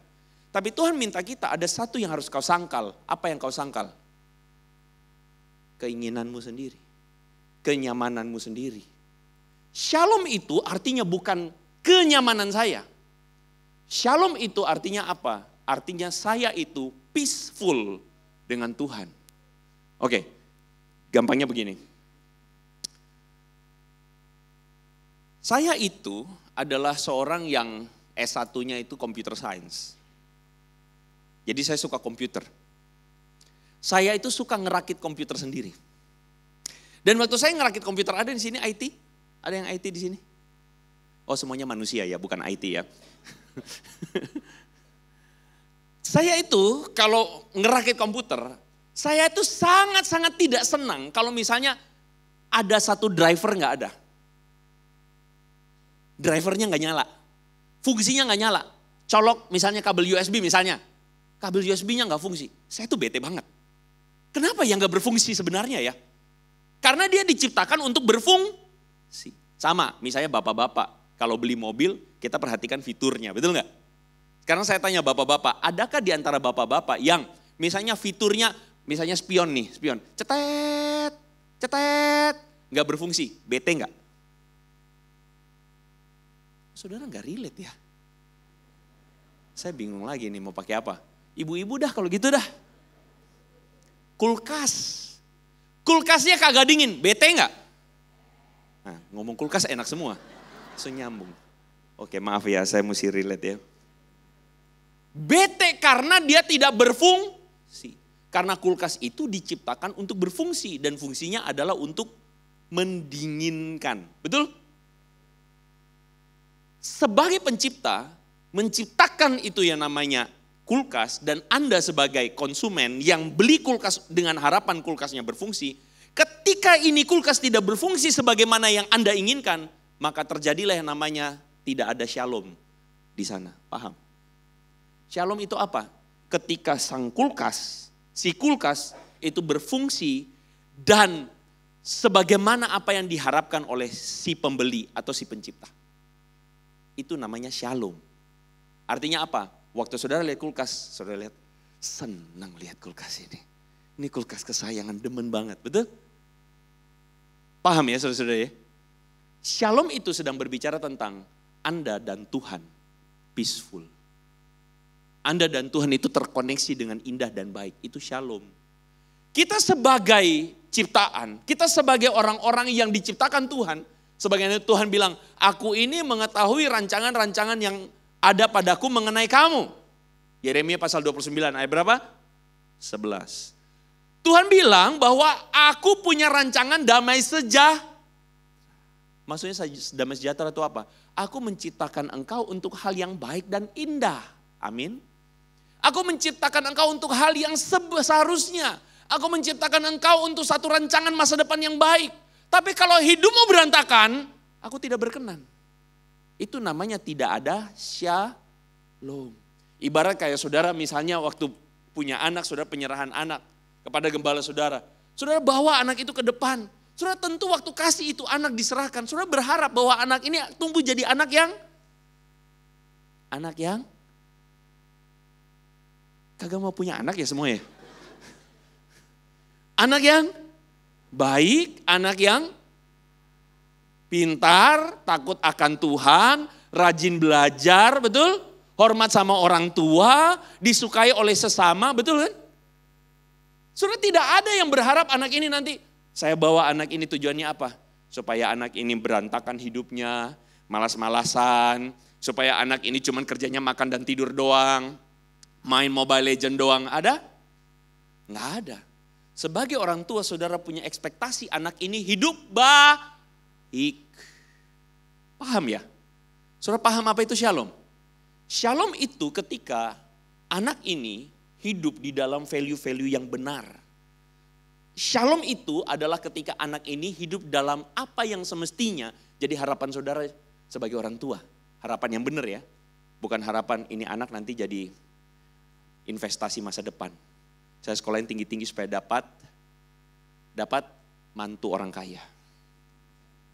Tapi Tuhan minta kita ada satu yang harus kau sangkal. Apa yang kau sangkal? Keinginanmu sendiri. Kenyamananmu sendiri. Shalom itu artinya bukan kenyamanan saya. Shalom itu artinya apa? Artinya saya itu peaceful dengan Tuhan. Oke, gampangnya begini. Saya itu adalah seorang yang S1-nya itu computer science. Jadi saya suka komputer. Saya itu suka ngerakit komputer sendiri. Dan waktu saya ngerakit komputer, ada di sini IT? Ada yang IT di sini? Oh semuanya manusia ya, bukan IT ya. Saya itu kalau ngerakit komputer, saya itu sangat-sangat tidak senang kalau misalnya ada satu driver nggak ada. Drivernya nggak nyala, fungsinya nggak nyala. Colok misalnya kabel USB misalnya, kabel USB-nya nggak fungsi. Saya tuh bete banget. Kenapa ya nggak berfungsi sebenarnya ya? Karena dia diciptakan untuk berfungsi. Sama, misalnya bapak-bapak, kalau beli mobil kita perhatikan fiturnya, betul nggak? Sekarang saya tanya bapak-bapak, adakah di antara bapak-bapak yang misalnya fiturnya, misalnya spion nih, spion, cetet, cetet, nggak berfungsi, bete nggak? Saudara nggak relate ya? Saya bingung lagi nih mau pakai apa. Ibu-ibu dah kalau gitu dah. Kulkas. Kulkasnya kagak dingin, bete nggak? Nah, ngomong kulkas enak semua. So nyambung. Oke maaf ya saya mesti relate ya. Bete karena dia tidak berfungsi. Karena kulkas itu diciptakan untuk berfungsi. Dan fungsinya adalah untuk mendinginkan. Betul? Sebagai pencipta, menciptakan itu yang namanya kulkas dan Anda sebagai konsumen yang beli kulkas dengan harapan kulkasnya berfungsi, ketika ini kulkas tidak berfungsi sebagaimana yang Anda inginkan, maka terjadilah yang namanya tidak ada shalom di sana. Paham? Shalom itu apa? Ketika si kulkas itu berfungsi dan sebagaimana apa yang diharapkan oleh si pembeli atau si pencipta. Itu namanya shalom. Artinya apa? Waktu saudara lihat kulkas, saudara lihat, senang lihat kulkas ini. Ini kulkas kesayangan, demen banget, betul? Paham ya saudara-saudara ya? Shalom itu sedang berbicara tentang Anda dan Tuhan, peaceful. Anda dan Tuhan itu terkoneksi dengan indah dan baik, itu shalom. Kita sebagai ciptaan, kita sebagai orang-orang yang diciptakan Tuhan, sebagaimana Tuhan bilang, aku ini mengetahui rancangan-rancangan yang ada padaku mengenai kamu. Yeremia pasal 29 ayat berapa? 11. Tuhan bilang bahwa aku punya rancangan damai sejahtera. Maksudnya damai sejahtera itu apa? Aku menciptakan engkau untuk hal yang baik dan indah. Amin. Aku menciptakan engkau untuk hal yang seharusnya. Aku menciptakan engkau untuk satu rancangan masa depan yang baik. Tapi kalau hidupmu berantakan, aku tidak berkenan. Itu namanya tidak ada shalom. Ibarat kayak saudara misalnya waktu punya anak, saudara penyerahan anak kepada gembala saudara. Saudara bawa anak itu ke depan. Saudara tentu waktu kasih itu anak diserahkan. Saudara berharap bahwa anak ini tumbuh jadi anak yang kagak mau punya anak ya semua ya. Anak yang baik, anak yang pintar, takut akan Tuhan, rajin belajar, betul? Hormat sama orang tua, disukai oleh sesama, betul kan? Saudara tidak ada yang berharap anak ini nanti, saya bawa anak ini tujuannya apa? Supaya anak ini berantakan hidupnya, malas-malasan, supaya anak ini cuma kerjanya makan dan tidur doang. Main Mobile Legend doang ada? Nggak ada. Sebagai orang tua saudara punya ekspektasi anak ini hidup baik. Paham ya? Saudara paham apa itu shalom? Shalom itu ketika anak ini hidup di dalam value-value yang benar. Shalom itu adalah ketika anak ini hidup dalam apa yang semestinya jadi harapan saudara sebagai orang tua. Harapan yang benar ya. Bukan harapan ini anak nanti jadi investasi masa depan. Saya sekolahin tinggi-tinggi supaya dapat mantu orang kaya.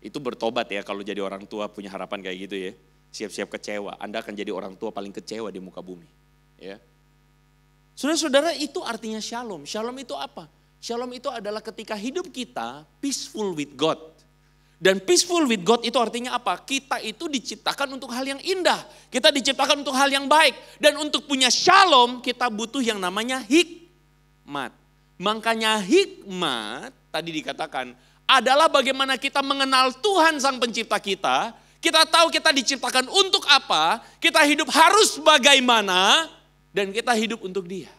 Itu bertobat ya kalau jadi orang tua punya harapan kayak gitu ya. Siap-siap kecewa. Anda akan jadi orang tua paling kecewa di muka bumi. Ya. Saudara-saudara, itu artinya shalom. Shalom itu apa? Shalom itu adalah ketika hidup kita peaceful with God. Dan peaceful with God itu artinya apa? Kita itu diciptakan untuk hal yang indah. Kita diciptakan untuk hal yang baik. Dan untuk punya shalom kita butuh yang namanya hikmat. Makanya hikmat tadi dikatakan adalah bagaimana kita mengenal Tuhan Sang Pencipta kita. Kita tahu kita diciptakan untuk apa. Kita hidup harus bagaimana. Dan kita hidup untuk Dia.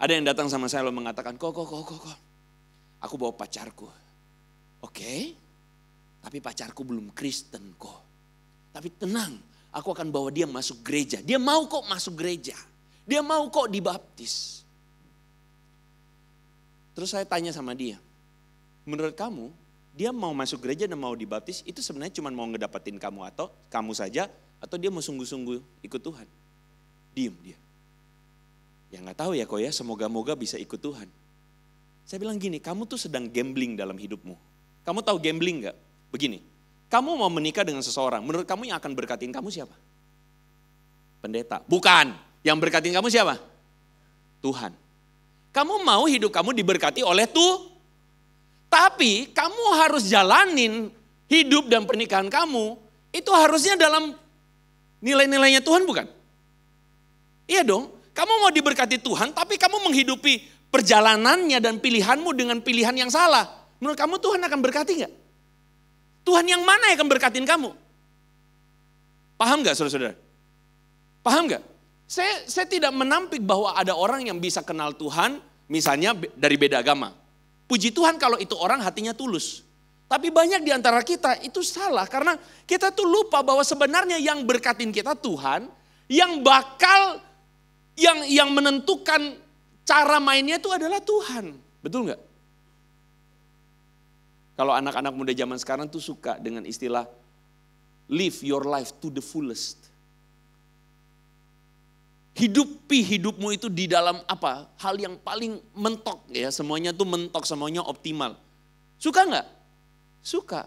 Ada yang datang sama saya lalu mengatakan, kok. Aku bawa pacarku. Oke, tapi pacarku belum Kristen kok. Tapi tenang, aku akan bawa dia masuk gereja. Dia mau kok masuk gereja. Dia mau kok dibaptis. Terus saya tanya sama dia, menurut kamu, dia mau masuk gereja dan mau dibaptis, itu sebenarnya cuma mau ngedapetin kamu atau kamu saja, atau dia mau sungguh-sungguh ikut Tuhan? Diem dia. Ya nggak tahu ya kok ya, semoga-moga bisa ikut Tuhan. Saya bilang gini, kamu tuh sedang gambling dalam hidupmu. Kamu tahu gambling nggak? Begini, kamu mau menikah dengan seseorang, menurut kamu yang akan berkatin kamu siapa? Pendeta. Bukan, yang berkatin kamu siapa? Tuhan. Kamu mau hidup kamu diberkati oleh Tuhan. Tapi kamu harus jalanin hidup dan pernikahan kamu, itu harusnya dalam nilai-nilainya Tuhan bukan? Iya dong. Kamu mau diberkati Tuhan, tapi kamu menghidupi perjalanannya dan pilihanmu dengan pilihan yang salah. Menurut kamu Tuhan akan berkati nggak? Tuhan yang mana yang akan berkatin kamu? Paham nggak saudara-saudara? Paham nggak? Saya tidak menampik bahwa ada orang yang bisa kenal Tuhan, misalnya dari beda agama. Puji Tuhan kalau itu orang hatinya tulus. Tapi banyak di antara kita itu salah, karena kita tuh lupa bahwa sebenarnya yang berkatin kita Tuhan, yang bakal yang menentukan cara mainnya itu adalah Tuhan. Betul nggak? Kalau anak-anak muda zaman sekarang tuh suka dengan istilah live your life to the fullest. Hidupi hidupmu itu di dalam apa? Hal yang paling mentok ya, semuanya tuh mentok, semuanya optimal. Suka nggak? Suka.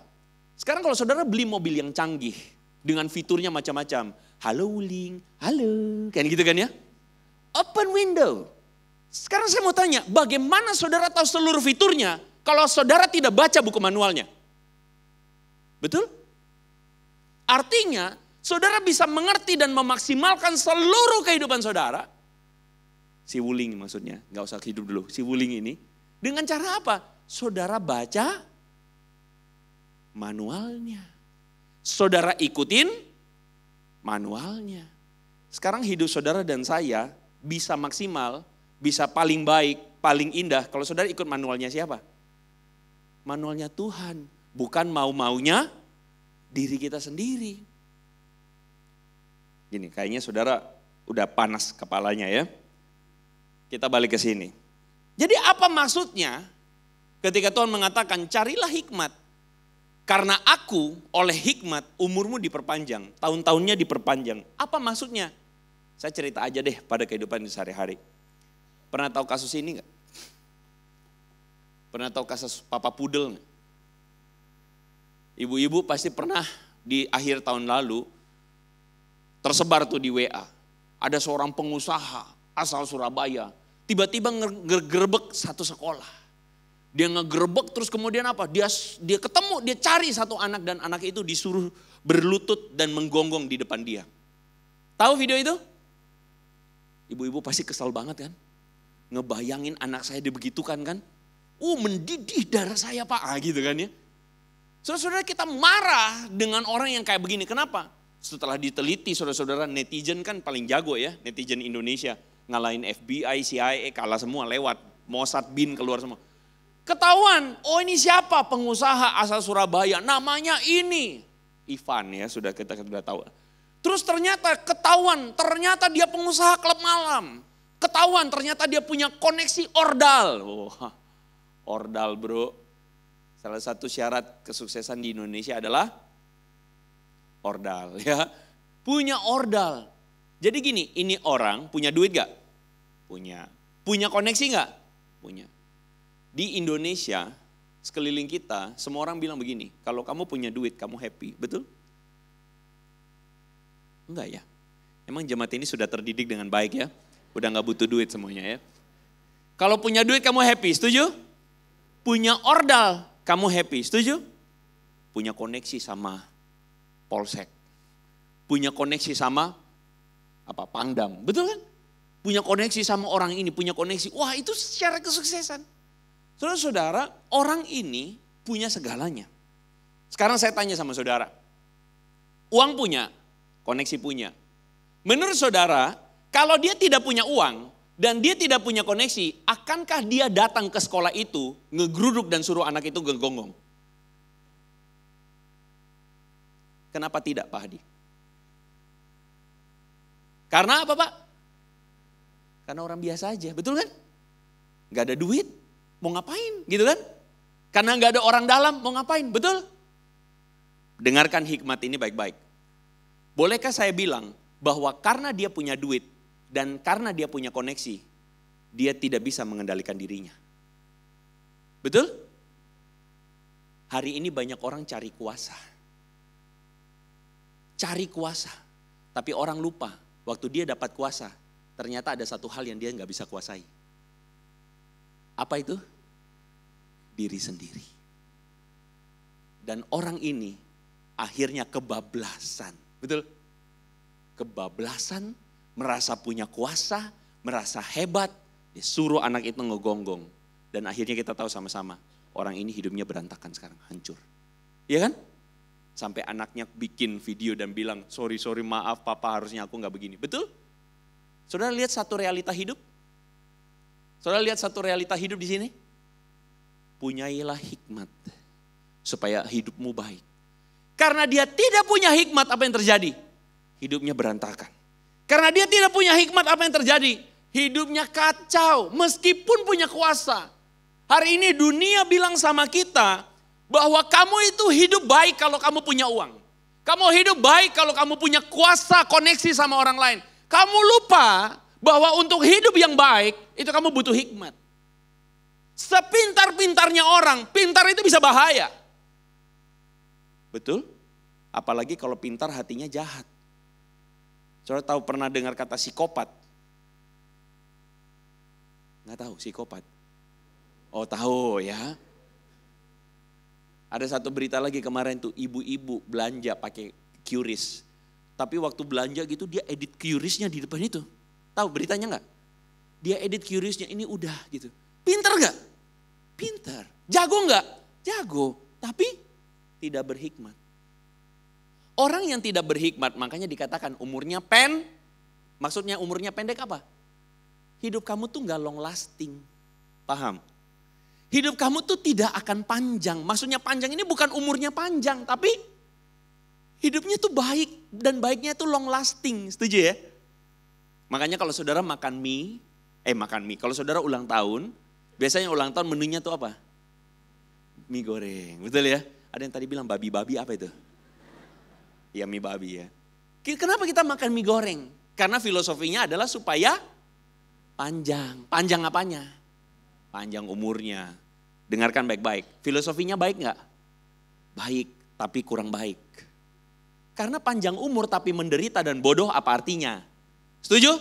Sekarang kalau saudara beli mobil yang canggih dengan fiturnya macam-macam. Halo Wuling, halo. Kayak gitu kan ya? Open window. Sekarang saya mau tanya, bagaimana saudara tahu seluruh fiturnya kalau saudara tidak baca buku manualnya? Betul? Artinya, saudara bisa mengerti dan memaksimalkan seluruh kehidupan saudara. Si Wuling maksudnya, gak usah hidup dulu. Si Wuling ini, dengan cara apa? Saudara baca manualnya. Saudara ikutin manualnya. Sekarang hidup saudara dan saya bisa maksimal, bisa paling baik, paling indah. Kalau saudara ikut manualnya siapa? Manualnya Tuhan, bukan mau-maunya diri kita sendiri. Gini, kayaknya saudara udah panas kepalanya ya. Kita balik ke sini. Jadi apa maksudnya ketika Tuhan mengatakan carilah hikmat. Karena aku oleh hikmat umurmu diperpanjang, tahun-tahunnya diperpanjang. Apa maksudnya? Saya cerita aja deh pada kehidupan di sehari-hari. Pernah tahu kasus ini enggak? Pernah tahu kasus Papa Pudel enggak? Ibu-ibu pasti pernah di akhir tahun lalu tersebar tuh di WA. Ada seorang pengusaha asal Surabaya, tiba-tiba ngegerebek satu sekolah. Dia ngegerebek terus kemudian apa? Dia ketemu, dia cari satu anak dan anak itu disuruh berlutut dan menggonggong di depan dia. Tahu video itu? Ibu-ibu pasti kesal banget kan? Ngebayangin anak saya dibegitukan kan? Mendidih darah saya Pak, gitu kan ya. Saudara-saudara kita marah dengan orang yang kayak begini. Kenapa? Setelah diteliti saudara-saudara, netizen kan paling jago ya, netizen Indonesia. Ngalahin FBI, CIA, kalah semua lewat. Mossad, BIN keluar semua. Ketahuan, oh ini siapa pengusaha asal Surabaya, namanya ini. Ivan ya, kita sudah tahu. Terus ternyata ketahuan, ternyata dia pengusaha klub malam. Ketahuan, ternyata dia punya koneksi ordal. Oh, ordal bro. Salah satu syarat kesuksesan di Indonesia adalah ordal ya. Punya ordal. Jadi gini, ini orang punya duit gak? Punya. Punya koneksi gak? Punya. Di Indonesia, sekeliling kita, semua orang bilang begini, kalau kamu punya duit, kamu happy. Betul? Enggak ya? Emang jemaat ini sudah terdidik dengan baik ya? Udah gak butuh duit semuanya ya? Kalau punya duit kamu happy, setuju? Punya ordal, kamu happy, setuju? Punya koneksi sama polsek. Punya koneksi sama Pangdam, betul kan? Punya koneksi sama orang ini, punya koneksi. Wah itu secara kesuksesan. Saudara-saudara, orang ini punya segalanya. Sekarang saya tanya sama saudara. Uang punya, koneksi punya. Menurut saudara, kalau dia tidak punya uang dan dia tidak punya koneksi, akankah dia datang ke sekolah itu, ngegeruduk dan suruh anak itu ngegonggong? Kenapa tidak Pak Hadi? Karena apa Pak? Karena orang biasa aja, betul kan? Gak ada duit, mau ngapain gitu kan? Karena gak ada orang dalam, mau ngapain, betul? Dengarkan hikmat ini baik-baik. Bolehkah saya bilang bahwa karena dia punya duit dan karena dia punya koneksi, dia tidak bisa mengendalikan dirinya. Betul? Hari ini banyak orang cari kuasa. Cari kuasa, tapi orang lupa waktu dia dapat kuasa, ternyata ada satu hal yang dia nggak bisa kuasai. Apa itu? Diri sendiri. Dan orang ini akhirnya kebablasan, betul? Kebablasan, merasa punya kuasa, merasa hebat, disuruh anak itu ngegonggong. Dan akhirnya kita tahu sama-sama, orang ini hidupnya berantakan sekarang, hancur. Iya kan? Sampai anaknya bikin video dan bilang, sorry maaf papa harusnya aku gak begini. Betul? Saudara lihat satu realita hidup? Saudara lihat satu realita hidup di sini? Punyailah hikmat supaya hidupmu baik. Karena dia tidak punya hikmat, apa yang terjadi? Hidupnya berantakan. Karena dia tidak punya hikmat, apa yang terjadi? Hidupnya kacau meskipun punya kuasa. Hari ini dunia bilang sama kita, bahwa kamu itu hidup baik kalau kamu punya uang. Kamu hidup baik kalau kamu punya kuasa koneksi sama orang lain. Kamu lupa bahwa untuk hidup yang baik itu kamu butuh hikmat. Sepintar-pintarnya orang, pintar itu bisa bahaya. Betul? Apalagi kalau pintar hatinya jahat. Saudara tahu pernah dengar kata psikopat? Nggak tahu psikopat? Oh tahu ya. Ada satu berita lagi kemarin tuh, ibu-ibu belanja pakai QRIS. Tapi waktu belanja gitu dia edit QRIS-nya di depan itu. Tahu beritanya enggak? Dia edit QRIS-nya, ini udah gitu. Pinter enggak? Pinter. Jago enggak? Jago. Tapi tidak berhikmat. Orang yang tidak berhikmat makanya dikatakan umurnya maksudnya umurnya pendek apa? Hidup kamu tuh enggak long lasting. Paham? Hidup kamu tuh tidak akan panjang. Maksudnya panjang ini bukan umurnya panjang, tapi hidupnya tuh baik dan baiknya tuh long lasting. Setuju ya? Makanya kalau saudara makan mie. Kalau saudara ulang tahun, biasanya ulang tahun menunya tuh apa? Mie goreng, betul ya? Ada yang tadi bilang babi-babi apa itu? Ya mie babi ya. Kenapa kita makan mie goreng? Karena filosofinya adalah supaya panjang. Panjang apanya? Panjang umurnya. Dengarkan baik-baik. Filosofinya baik nggak? Baik, tapi kurang baik. Karena panjang umur tapi menderita dan bodoh apa artinya? Setuju?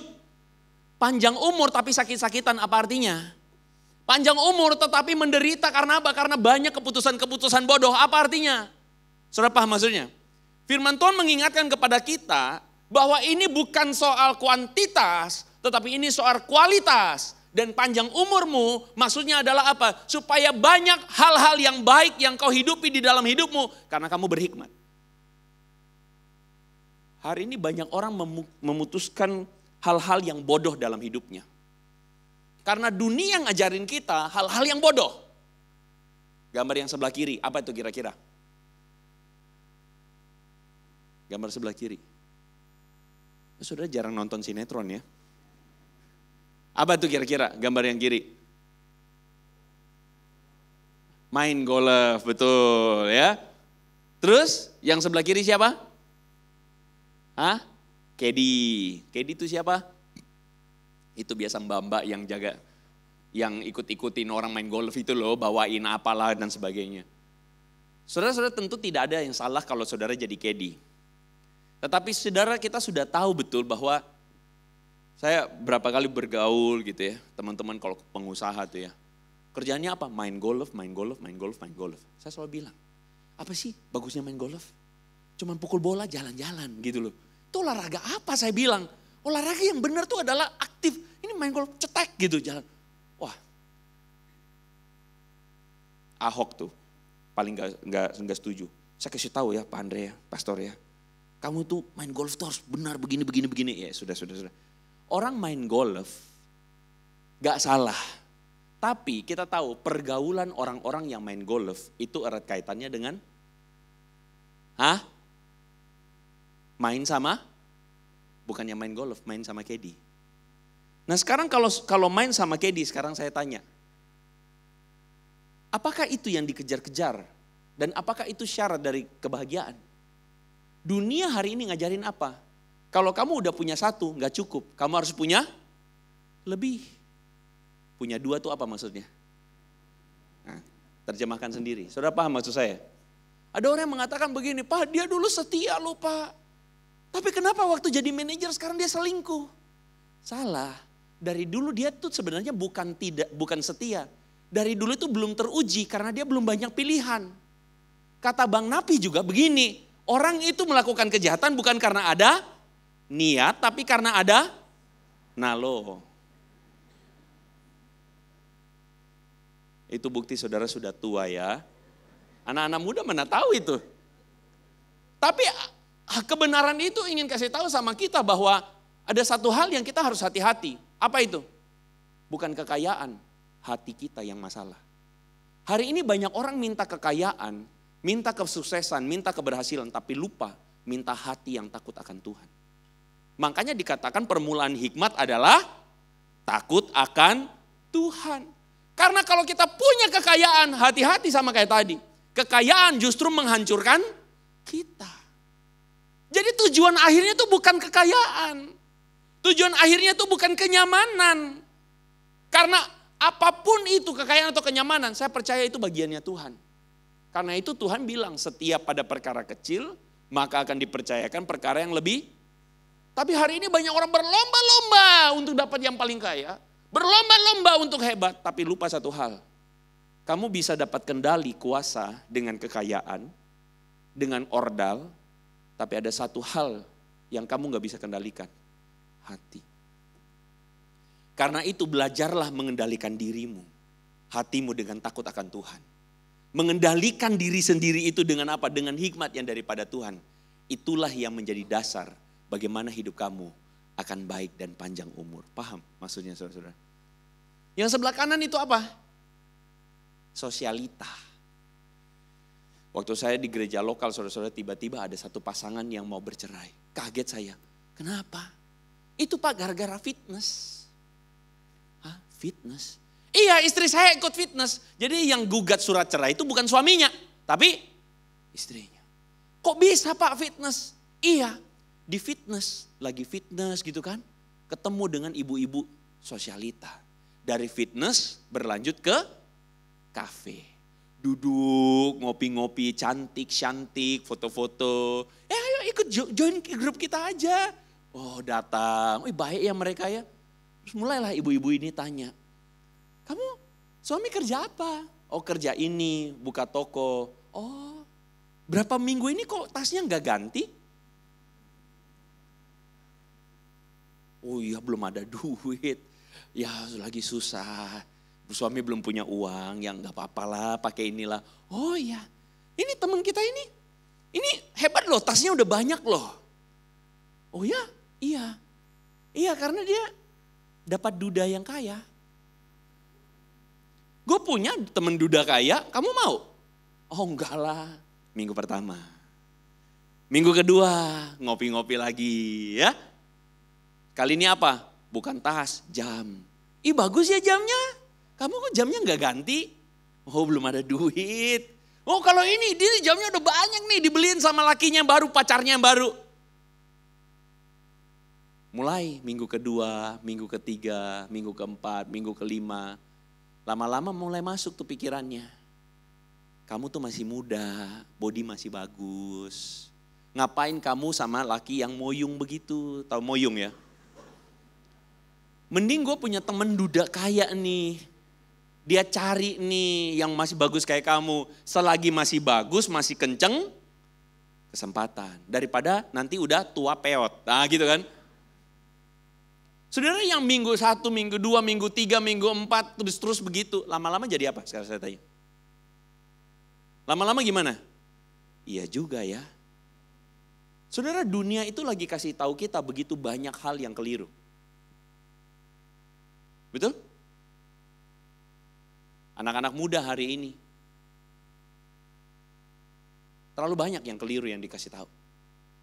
Panjang umur tapi sakit-sakitan apa artinya? Panjang umur tetapi menderita karena apa? Karena banyak keputusan-keputusan bodoh apa artinya? Saudara paham maksudnya? Firman Tuhan mengingatkan kepada kita bahwa ini bukan soal kuantitas, tetapi ini soal kualitas. Dan panjang umurmu maksudnya adalah apa? Supaya banyak hal-hal yang baik yang kau hidupi di dalam hidupmu karena kamu berhikmat. Hari ini banyak orang memutuskan hal-hal yang bodoh dalam hidupnya. Karena dunia ngajarin kita hal-hal yang bodoh. Gambar yang sebelah kiri, apa itu kira-kira? Gambar sebelah kiri. Saudara jarang nonton sinetron ya. Apa itu kira-kira gambar yang kiri? Main golf, betul ya. Terus yang sebelah kiri siapa? Hah? Caddy. Caddy itu siapa? Itu biasa mbak-mbak yang jaga, yang ikut-ikutin orang main golf itu loh, bawain apalah dan sebagainya. Saudara-saudara tentu tidak ada yang salah kalau saudara jadi caddy. Tetapi saudara kita sudah tahu betul bahwa saya berapa kali bergaul gitu ya, teman-teman kalau pengusaha tuh ya. Kerjaannya apa? Main golf, main golf, main golf, main golf. Saya selalu bilang, apa sih bagusnya main golf? Cuman pukul bola jalan-jalan gitu loh. Itu olahraga apa saya bilang? Olahraga yang benar tuh adalah aktif. Ini main golf cetek gitu jalan. Wah. Ahok tuh paling gak setuju. Saya kasih tahu ya Pak Andre ya, pastor ya. Kamu tuh main golf tuh harus benar begini. Ya sudah. Orang main golf gak salah. Tapi kita tahu pergaulan orang-orang yang main golf itu erat kaitannya dengan main sama, bukannya main golf, main sama caddy. Nah sekarang kalau main sama caddy, sekarang saya tanya. Apakah itu yang dikejar-kejar? Dan apakah itu syarat dari kebahagiaan? Dunia hari ini ngajarin apa? Kalau kamu udah punya satu, gak cukup. Kamu harus punya lebih. Punya dua tuh apa maksudnya? Nah, terjemahkan sendiri. Saudara paham maksud saya? Ada orang yang mengatakan begini, Pak dia dulu setia loh Pak. Tapi kenapa waktu jadi manajer sekarang dia selingkuh? Salah. Dari dulu dia tuh sebenarnya bukan setia. Dari dulu itu belum teruji karena dia belum banyak pilihan. Kata Bang Napi juga begini, orang itu melakukan kejahatan bukan karena ada niat tapi karena ada nalo. Itu bukti saudara sudah tua ya. Anak-anak muda mana tahu itu. Tapi kebenaran itu ingin kasih tahu sama kita bahwa ada satu hal yang kita harus hati-hati. Apa itu? Bukan kekayaan, hati kita yang masalah. Hari ini banyak orang minta kekayaan, minta kesuksesan, minta keberhasilan, tapi lupa minta hati yang takut akan Tuhan. Makanya dikatakan permulaan hikmat adalah takut akan Tuhan. Karena kalau kita punya kekayaan, hati-hati sama kayak tadi. Kekayaan justru menghancurkan kita. Jadi tujuan akhirnya itu bukan kekayaan. Tujuan akhirnya itu bukan kenyamanan. Karena apapun itu kekayaan atau kenyamanan, saya percaya itu bagiannya Tuhan. Karena itu Tuhan bilang setiap pada perkara kecil, maka akan dipercayakan perkara yang lebih. Tapi hari ini banyak orang berlomba-lomba untuk dapat yang paling kaya. Berlomba-lomba untuk hebat, tapi lupa satu hal. Kamu bisa dapat kendali kuasa dengan kekayaan, dengan ordal, tapi ada satu hal yang kamu gak bisa kendalikan, hati. Karena itu belajarlah mengendalikan dirimu, hatimu dengan takut akan Tuhan. Mengendalikan diri sendiri itu dengan apa? Dengan hikmat yang daripada Tuhan. Itulah yang menjadi dasar bagaimana hidup kamu akan baik dan panjang umur. Paham maksudnya saudara-saudara? Yang sebelah kanan itu apa? Sosialita. Waktu saya di gereja lokal, saudara-saudara, tiba-tiba ada satu pasangan yang mau bercerai. Kaget saya. Kenapa? Itu Pak gara-gara fitness. Hah? Fitness? Iya, istri saya ikut fitness. Jadi yang gugat surat cerai itu bukan suaminya, tapi istrinya. Kok bisa Pak fitness? Iya, di fitness, lagi fitness gitu kan. Ketemu dengan ibu-ibu sosialita. Dari fitness berlanjut ke kafe. Duduk, ngopi-ngopi, cantik, foto-foto. Ayo ikut join grup kita aja. Oh datang, baik ya mereka ya. Terus mulailah ibu-ibu ini tanya, kamu suami kerja apa? Oh kerja ini, buka toko. Oh berapa minggu ini kok tasnya nggak ganti? Oh iya belum ada duit. Ya lagi susah. Suami belum punya uang, yang gak apa-apa lah pakai inilah. Oh iya, ini teman kita ini hebat loh, tasnya udah banyak loh. Oh ya? Iya. Iya, karena dia dapat duda yang kaya. Gue punya temen duda kaya, kamu mau? Oh enggak lah, minggu pertama. Minggu kedua, ngopi-ngopi lagi ya. Kali ini apa? Bukan tas, jam. Ih bagus ya jamnya, kamu kok jamnya nggak ganti? Oh belum ada duit. Oh kalau ini, dia jamnya udah banyak nih, dibeliin sama lakinya yang baru, pacarnya yang baru. Mulai minggu kedua, minggu ketiga, minggu keempat, minggu kelima. Lama-lama mulai masuk tuh pikirannya. Kamu tuh masih muda, body masih bagus. Ngapain kamu sama laki yang moyung begitu? Tahu moyung ya? Mending gue punya temen duda kaya nih. Dia cari nih yang masih bagus kayak kamu. Selagi masih bagus, masih kenceng, kesempatan. Daripada nanti udah tua peot. Nah gitu kan. Saudara yang minggu 1, minggu 2, minggu 3, minggu 4, terus begitu. Lama-lama jadi apa? Sekarang saya tanya. Lama-lama gimana? Iya juga ya. Saudara, dunia itu lagi kasih tahu kita begitu banyak hal yang keliru. Betul? Anak-anak muda hari ini. Terlalu banyak yang keliru yang dikasih tahu.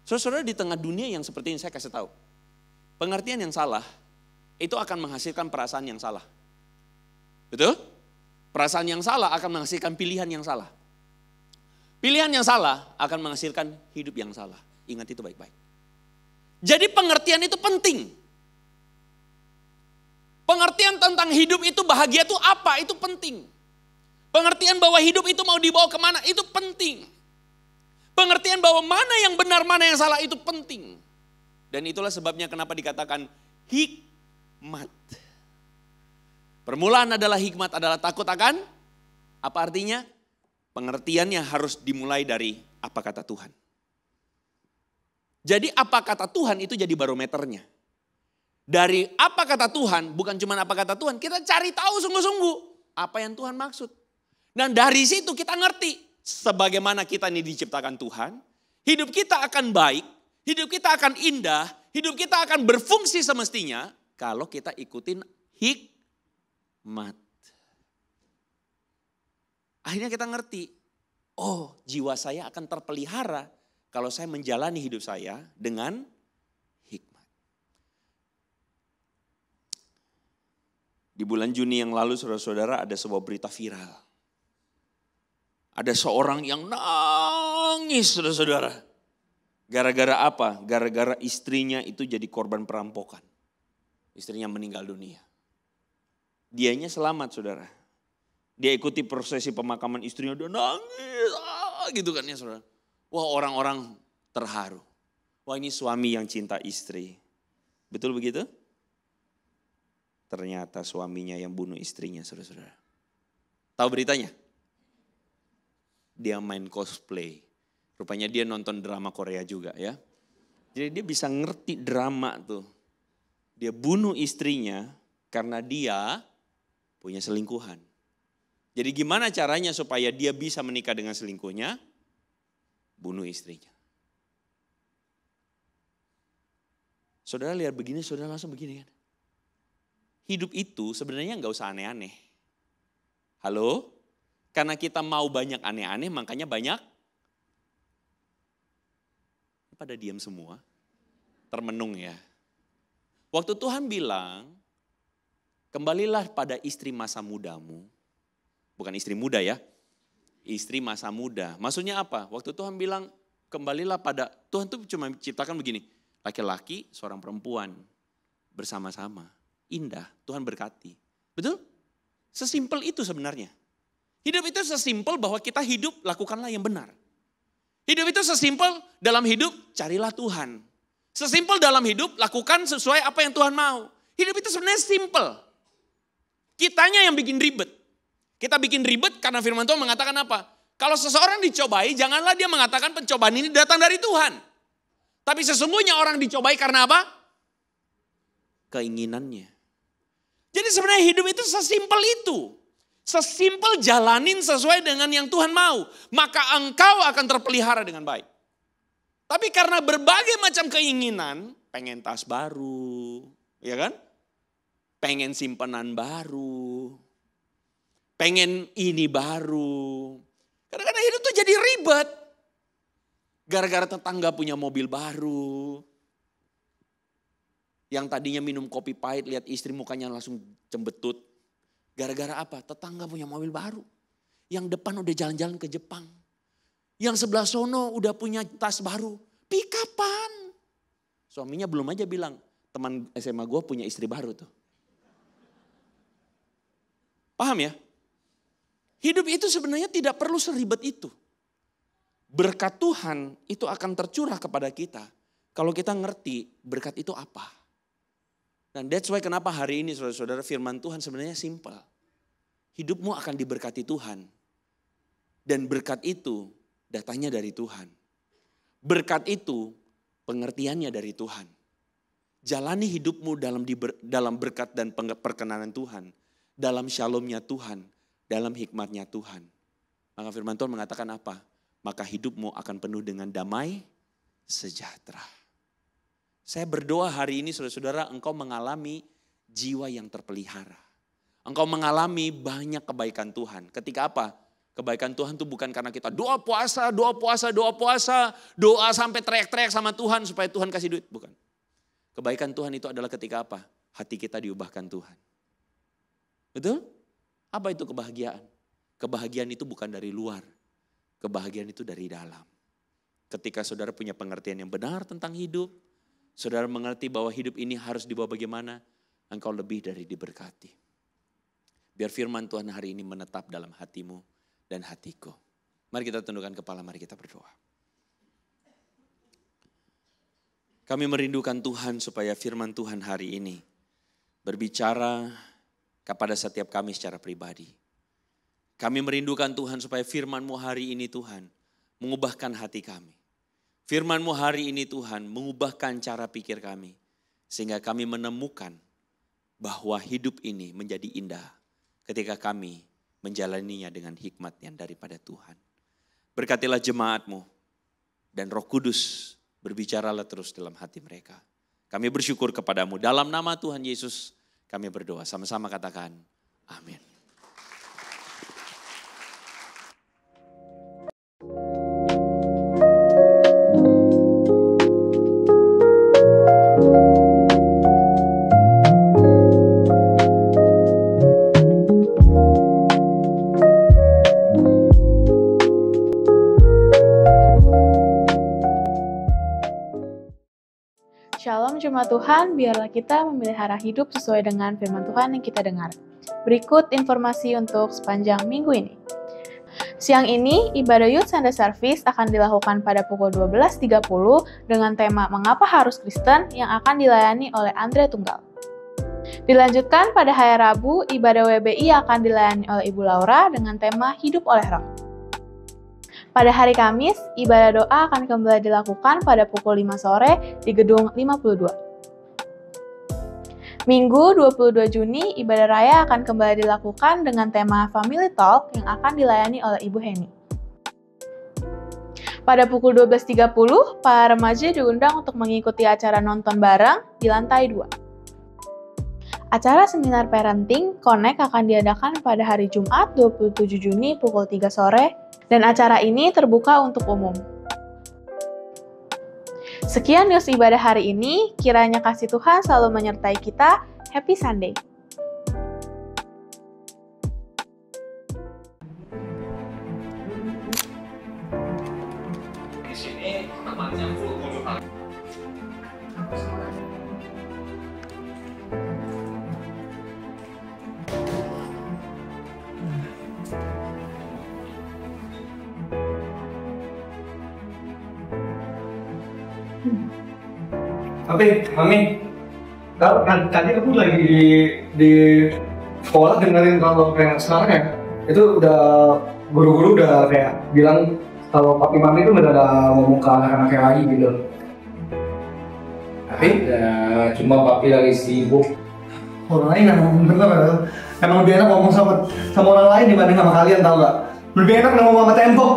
Saudara, di tengah dunia yang seperti ini saya kasih tahu. Pengertian yang salah itu akan menghasilkan perasaan yang salah. Betul? Perasaan yang salah akan menghasilkan pilihan yang salah. Pilihan yang salah akan menghasilkan hidup yang salah. Ingat itu baik-baik. Jadi pengertian itu penting. Pengertian tentang hidup itu bahagia itu apa? Itu penting. Pengertian bahwa hidup itu mau dibawa kemana? Itu penting. Pengertian bahwa mana yang benar, mana yang salah itu penting. Dan itulah sebabnya kenapa dikatakan hikmat. Permulaan adalah hikmat adalah takut akan, apa artinya? Pengertiannya harus dimulai dari apa kata Tuhan. Jadi apa kata Tuhan itu jadi barometernya. Dari apa kata Tuhan, bukan cuma apa kata Tuhan, kita cari tahu sungguh-sungguh apa yang Tuhan maksud. Dan dari situ kita ngerti, sebagaimana kita ini diciptakan Tuhan, hidup kita akan baik, hidup kita akan indah, hidup kita akan berfungsi semestinya kalau kita ikutin hikmat. Akhirnya kita ngerti, oh jiwa saya akan terpelihara kalau saya menjalani hidup saya dengan hikmat. Di bulan Juni yang lalu saudara-saudara ada sebuah berita viral. Ada seorang yang nangis saudara-saudara. Gara-gara apa? Gara-gara istrinya itu jadi korban perampokan. Istrinya meninggal dunia. Dianya selamat saudara. Dia ikuti prosesi pemakaman istrinya, dia nangis gitu kan ya saudara. Wah orang-orang terharu. Wah ini suami yang cinta istri. Betul begitu? Ternyata suaminya yang bunuh istrinya saudara-saudara. Tahu beritanya? Dia main cosplay. Rupanya dia nonton drama Korea juga ya. Jadi dia bisa ngerti drama tuh. Dia bunuh istrinya karena dia punya selingkuhan. Jadi gimana caranya supaya dia bisa menikah dengan selingkuhnya? Bunuh istrinya. Saudara lihat begini, saudara langsung begini kan. Hidup itu sebenarnya nggak usah aneh-aneh. Halo? Karena kita mau banyak aneh-aneh, makanya banyak. Pada diam semua. Termenung ya. Waktu Tuhan bilang, kembalilah pada istri masa mudamu. Bukan istri muda ya. Istri masa muda. Maksudnya apa? Waktu Tuhan bilang, kembalilah pada, Tuhan tuh cuma ciptakan begini. Laki-laki, seorang perempuan. Bersama-sama. Indah, Tuhan berkati. Betul? Sesimpel itu sebenarnya. Hidup itu sesimpel bahwa kita hidup, lakukanlah yang benar. Hidup itu sesimpel dalam hidup, carilah Tuhan. Sesimpel dalam hidup, lakukan sesuai apa yang Tuhan mau. Hidup itu sebenarnya simpel. Kitanya yang bikin ribet. Kita bikin ribet karena firman Tuhan mengatakan apa? Kalau seseorang dicobai, janganlah dia mengatakan pencobaan ini datang dari Tuhan. Tapi sesungguhnya orang dicobai karena apa? Keinginannya. Jadi sebenarnya hidup itu sesimpel itu. Sesimpel jalanin sesuai dengan yang Tuhan mau. Maka engkau akan terpelihara dengan baik. Tapi karena berbagai macam keinginan, pengen tas baru, ya kan? Pengen simpenan baru, pengen ini baru. Kadang-kadang hidup tuh jadi ribet. Gara-gara tetangga punya mobil baru. Yang tadinya minum kopi pahit, lihat istri mukanya langsung cembetut. Gara-gara apa? Tetangga punya mobil baru. Yang depan udah jalan-jalan ke Jepang. Yang sebelah sono udah punya tas baru. Kapan? Suaminya belum aja bilang, teman SMA gue punya istri baru tuh. Paham ya? Hidup itu sebenarnya tidak perlu seribet itu. Berkat Tuhan itu akan tercurah kepada kita. Kalau kita ngerti berkat itu apa. Dan that's why kenapa hari ini saudara-saudara firman Tuhan sebenarnya simple. Hidupmu akan diberkati Tuhan. Dan berkat itu datangnya dari Tuhan. Berkat itu pengertiannya dari Tuhan. Jalani hidupmu dalam berkat dan perkenanan Tuhan. Dalam shalomnya Tuhan. Dalam hikmatnya Tuhan. Maka firman Tuhan mengatakan apa? Maka hidupmu akan penuh dengan damai sejahtera. Saya berdoa hari ini saudara-saudara engkau mengalami jiwa yang terpelihara. Engkau mengalami banyak kebaikan Tuhan. Ketika apa? Kebaikan Tuhan itu bukan karena kita doa puasa, doa sampai teriak-teriak sama Tuhan supaya Tuhan kasih duit. Bukan. Kebaikan Tuhan itu adalah ketika apa? Hati kita diubahkan Tuhan. Betul? Apa itu kebahagiaan? Kebahagiaan itu bukan dari luar. Kebahagiaan itu dari dalam. Ketika saudara punya pengertian yang benar tentang hidup, saudara mengerti bahwa hidup ini harus dibawa bagaimana, engkau lebih dari diberkati. Biar firman Tuhan hari ini menetap dalam hatimu dan hatiku. Mari kita tundukkan kepala, mari kita berdoa. Kami merindukan Tuhan supaya firman Tuhan hari ini berbicara kepada setiap kami secara pribadi. Kami merindukan Tuhan supaya firman-Mu hari ini Tuhan mengubahkan hati kami. Firman-Mu hari ini Tuhan mengubahkan cara pikir kami. Sehingga kami menemukan bahwa hidup ini menjadi indah ketika kami menjalaninya dengan hikmat yang daripada Tuhan. Berkatilah jemaat-Mu dan Roh Kudus berbicaralah terus dalam hati mereka. Kami bersyukur kepadamu dalam nama Tuhan Yesus kami berdoa. Sama-sama katakan amin. Shalom jemaat Tuhan, biarlah kita memelihara hidup sesuai dengan firman Tuhan yang kita dengar. Berikut informasi untuk sepanjang minggu ini. Siang ini, ibadah Youth Sunday Service akan dilakukan pada pukul 12.30 dengan tema Mengapa Harus Kristen yang akan dilayani oleh Andre Tunggal. Dilanjutkan pada hari Rabu, ibadah WBI akan dilayani oleh Ibu Laura dengan tema Hidup oleh Roh. Pada hari Kamis, ibadah doa akan kembali dilakukan pada pukul 5 sore di gedung 52. Minggu 22 Juni, ibadah raya akan kembali dilakukan dengan tema Family Talk yang akan dilayani oleh Ibu Heni. Pada pukul 12.30, para remaja diundang untuk mengikuti acara nonton bareng di lantai 2. Acara seminar parenting Connect akan diadakan pada hari Jumat 27 Juni pukul 3 sore dan acara ini terbuka untuk umum. Sekian news ibadah hari ini, kiranya kasih Tuhan selalu menyertai kita. Happy Sunday! Di sini tempatnya full kunjungan. Mami, tadi aku lagi di sekolah dengerin kalau kayak sekarang ya, itu udah guru-guru udah kayak bilang kalau papi mami itu udah ada ngomong ke anak-anaknya lagi gitu. Tapi ya cuma papi lagi sibuk. Orang lain emang bener, emang lebih enak ngomong sama orang lain dibanding sama kalian, tau gak? Lebih enak ngomong sama tembok.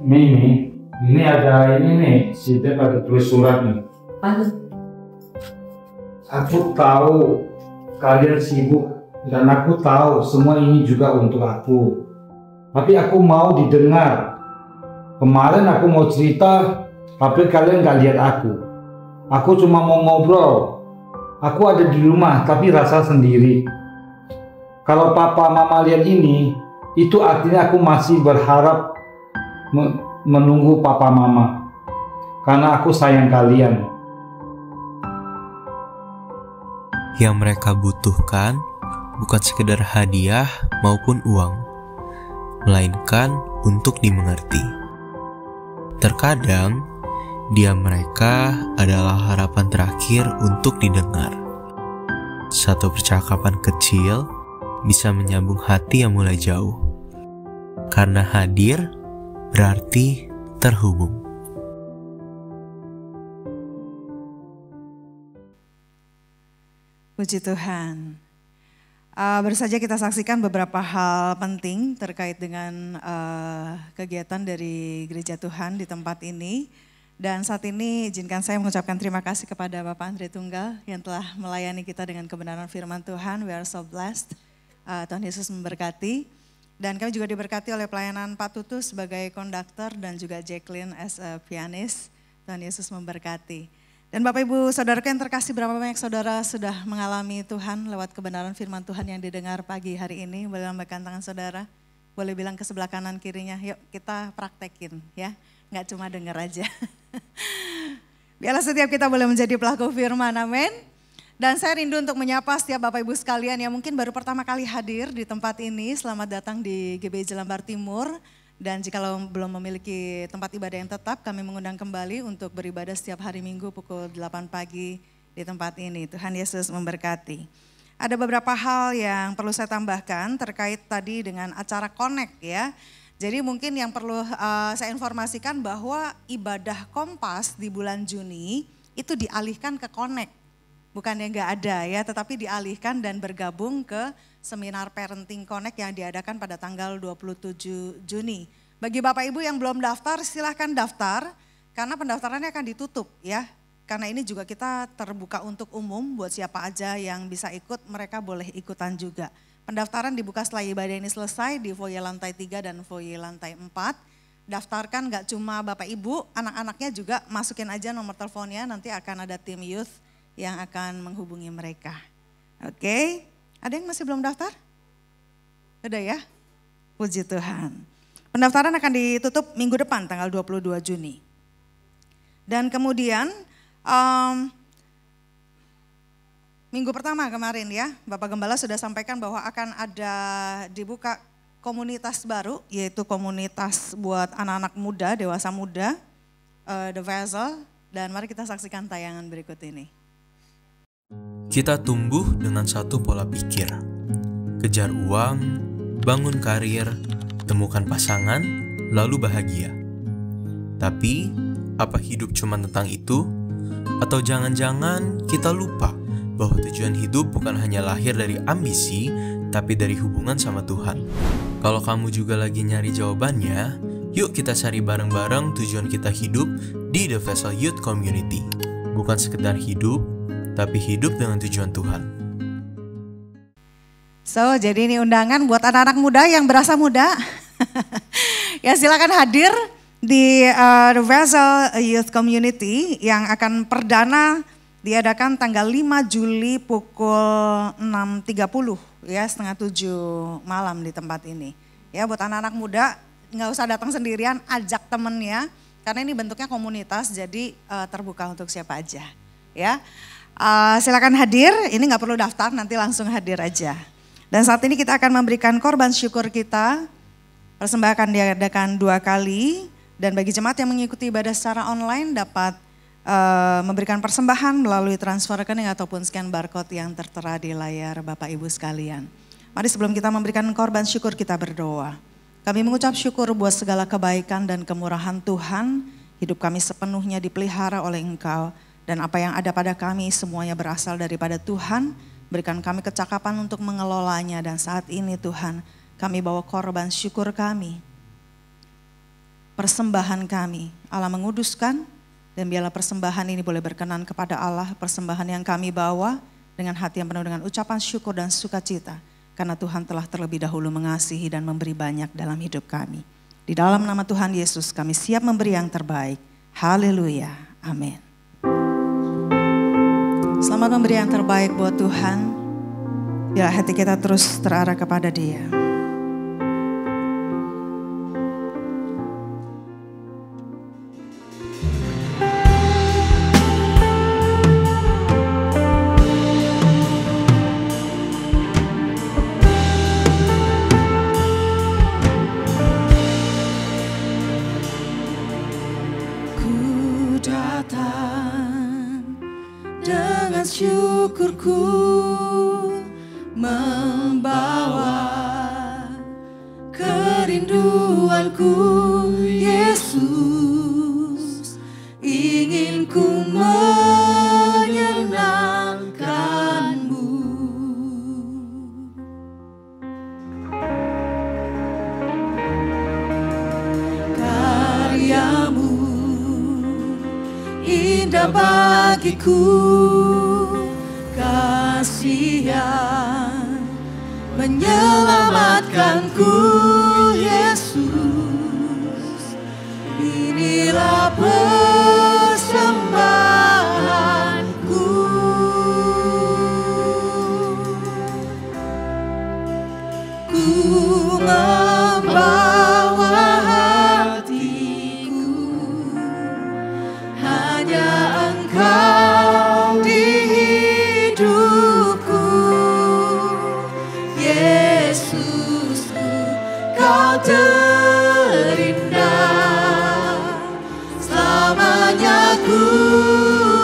Mimi, ini ada ini nih, si Dep ada tulis surat nih. Aku tahu kalian sibuk dan aku tahu semua ini juga untuk aku. Tapi aku mau didengar. Kemarin aku mau cerita, tapi kalian gak lihat aku. Aku cuma mau ngobrol. Aku ada di rumah, tapi rasa sendiri. Kalau papa mama lihat ini, itu artinya aku masih berharap menunggu papa mama. Karena aku sayang kalian. Yang mereka butuhkan bukan sekedar hadiah maupun uang, melainkan untuk dimengerti. Terkadang, diam mereka adalah harapan terakhir untuk didengar. Satu percakapan kecil bisa menyambung hati yang mulai jauh. Karena hadir berarti terhubung. Puji Tuhan. Baru saja kita saksikan beberapa hal penting terkait dengan kegiatan dari Gereja Tuhan di tempat ini. Dan saat ini izinkan saya mengucapkan terima kasih kepada Bapak Andre Tunggal yang telah melayani kita dengan kebenaran firman Tuhan. We are so blessed. Tuhan Yesus memberkati. Dan kami juga diberkati oleh pelayanan Pak Tutu sebagai konduktor dan juga Jacqueline as a pianist. Tuhan Yesus memberkati. Dan Bapak Ibu Saudaraku yang terkasih, berapa banyak saudara sudah mengalami Tuhan lewat kebenaran firman Tuhan yang didengar pagi hari ini? Boleh lambaikan tangan saudara, boleh bilang ke sebelah kanan kirinya, yuk kita praktekin ya, nggak cuma dengar aja. Biarlah setiap kita boleh menjadi pelaku firman, amin. Dan saya rindu untuk menyapa setiap Bapak Ibu sekalian yang mungkin baru pertama kali hadir di tempat ini. Selamat datang di GBI Jelambar Timur. Dan jika belum memiliki tempat ibadah yang tetap, kami mengundang kembali untuk beribadah setiap hari Minggu pukul 8 pagi di tempat ini. Tuhan Yesus memberkati. Ada beberapa hal yang perlu saya tambahkan terkait tadi dengan acara Connect ya. Jadi mungkin yang perlu saya informasikan bahwa ibadah Kompas di bulan Juni itu dialihkan ke Connect. Bukannya nggak ada ya, tetapi dialihkan dan bergabung ke seminar Parenting Connect yang diadakan pada tanggal 27 Juni. Bagi Bapak Ibu yang belum daftar, silahkan daftar karena pendaftarannya akan ditutup ya. Karena ini juga kita terbuka untuk umum, buat siapa aja yang bisa ikut, mereka boleh ikutan juga. Pendaftaran dibuka setelah ibadah ini selesai di foyer lantai 3 dan foyer lantai 4. Daftarkan gak cuma Bapak Ibu, anak-anaknya juga masukin aja nomor teleponnya, nanti akan ada tim youth yang akan menghubungi mereka. Oke, ada yang masih belum daftar? Udah ya? Puji Tuhan. Pendaftaran akan ditutup minggu depan tanggal 22 Juni. Dan kemudian minggu pertama kemarin ya, Bapak Gembala sudah sampaikan bahwa akan ada dibuka komunitas baru, yaitu komunitas buat anak-anak muda, dewasa muda, The Vessel. Dan mari kita saksikan tayangan berikut ini. Kita tumbuh dengan satu pola pikir. Kejar uang, bangun karir, temukan pasangan, lalu bahagia. Tapi, apa hidup cuma tentang itu? Atau jangan-jangan kita lupa bahwa tujuan hidup bukan hanya lahir dari ambisi, tapi dari hubungan sama Tuhan. Kalau kamu juga lagi nyari jawabannya, yuk kita cari bareng-bareng tujuan kita hidup di The Vessel Youth Community. Bukan sekedar hidup, tapi hidup dengan tujuan Tuhan. So, jadi ini undangan buat anak-anak muda yang berasa muda. Ya silakan hadir di The Vessel Youth Community yang akan perdana diadakan tanggal 5 Juli pukul 6.30 ya, setengah 7 malam di tempat ini. Ya buat anak-anak muda nggak usah datang sendirian, ajak temennya. Karena ini bentuknya komunitas jadi terbuka untuk siapa aja ya. Silakan hadir, ini nggak perlu daftar, nanti langsung hadir aja. Dan saat ini kita akan memberikan korban syukur kita, persembahan diadakan 2 kali, dan bagi jemaat yang mengikuti ibadah secara online dapat memberikan persembahan melalui transfer rekening ataupun scan barcode yang tertera di layar Bapak Ibu sekalian. Mari sebelum kita memberikan korban syukur kita berdoa. Kami mengucap syukur buat segala kebaikan dan kemurahan Tuhan, hidup kami sepenuhnya dipelihara oleh Engkau. Dan apa yang ada pada kami semuanya berasal daripada Tuhan. Berikan kami kecakapan untuk mengelolanya. Dan saat ini Tuhan kami bawa korban syukur kami. persembahan kami. Allah menguduskan, dan biarlah persembahan ini boleh berkenan kepada Allah, persembahan yang kami bawa dengan hati yang penuh dengan ucapan syukur dan sukacita. Karena Tuhan telah terlebih dahulu mengasihi dan memberi banyak dalam hidup kami. Di dalam nama Tuhan Yesus kami siap memberi yang terbaik. Haleluya. Amin. Selamat memberi yang terbaik buat Tuhan. Biar hati kita terus terarah kepada Dia. Syukurku membawa kerinduanku, Yesus, ingin ku menyenangkan-Mu. Karya-Mu indah bagiku, kasih-Yang menyelamatkanku, Yesus. Inilah persembahanku. Ku membawa hatiku, hanya Engkau di Kau terindah, selamanya ku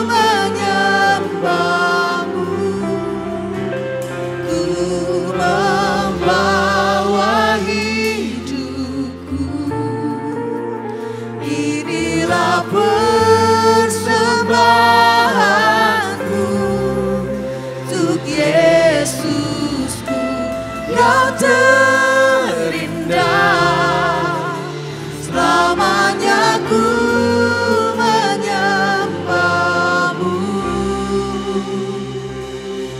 menyembah-Mu. Ku membawa hidupku, inilah persembahanku untuk Yesusku. Kau selamanya ku menyembah-Mu,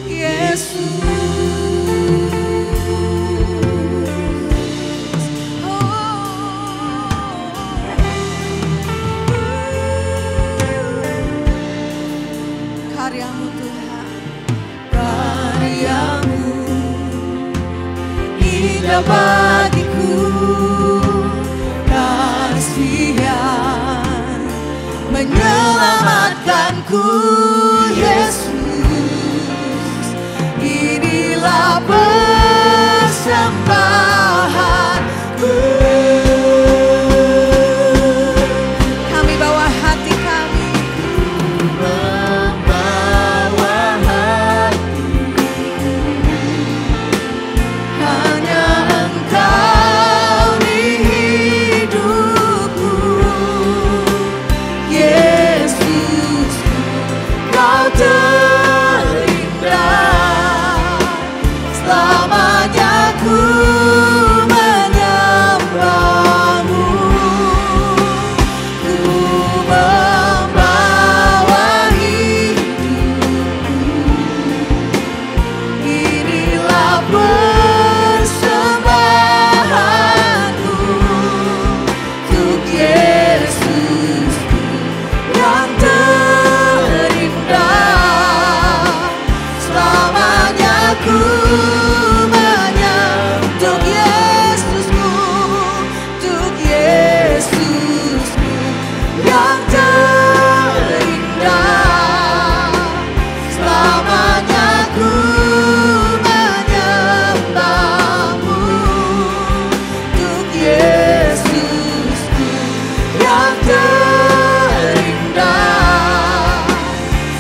Yesus. Karya-Mu Tuhan, karya-Mu indah bagiku, kasih-Yang menyelamatkanku, Yesus. Inilah persembahanku. Kami bawa hati kami, membawa hati, hanya Engkau di hidupku, Yesus. Kau terindah, selamanya ku menyembah-Mu. Ku membawa hidupku, inilah persembahanku untuk Yesus yang terindah, selamanya ku untuk Yesusku, untuk Yesusku yang terindah, selamanya ku menyembah-Mu, untuk Yesusku yang terindah,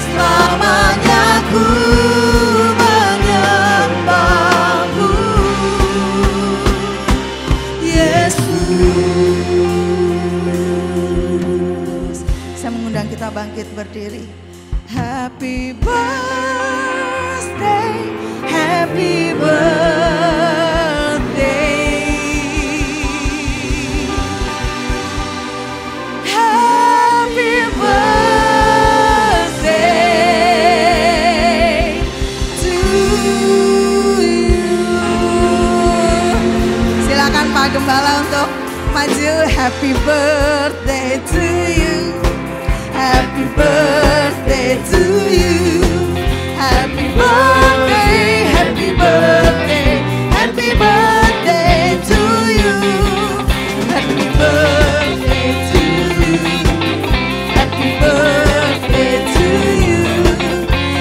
selamanya ku menyembah-Mu, Yesus. Saya mengundang kita bangkit berdiri. Happy birthday, happy birthday. Gembala untuk maju. Happy birthday to you. Happy birthday to you. Happy birthday, happy birthday, happy birthday to you. Happy birthday to you. Happy birthday to you.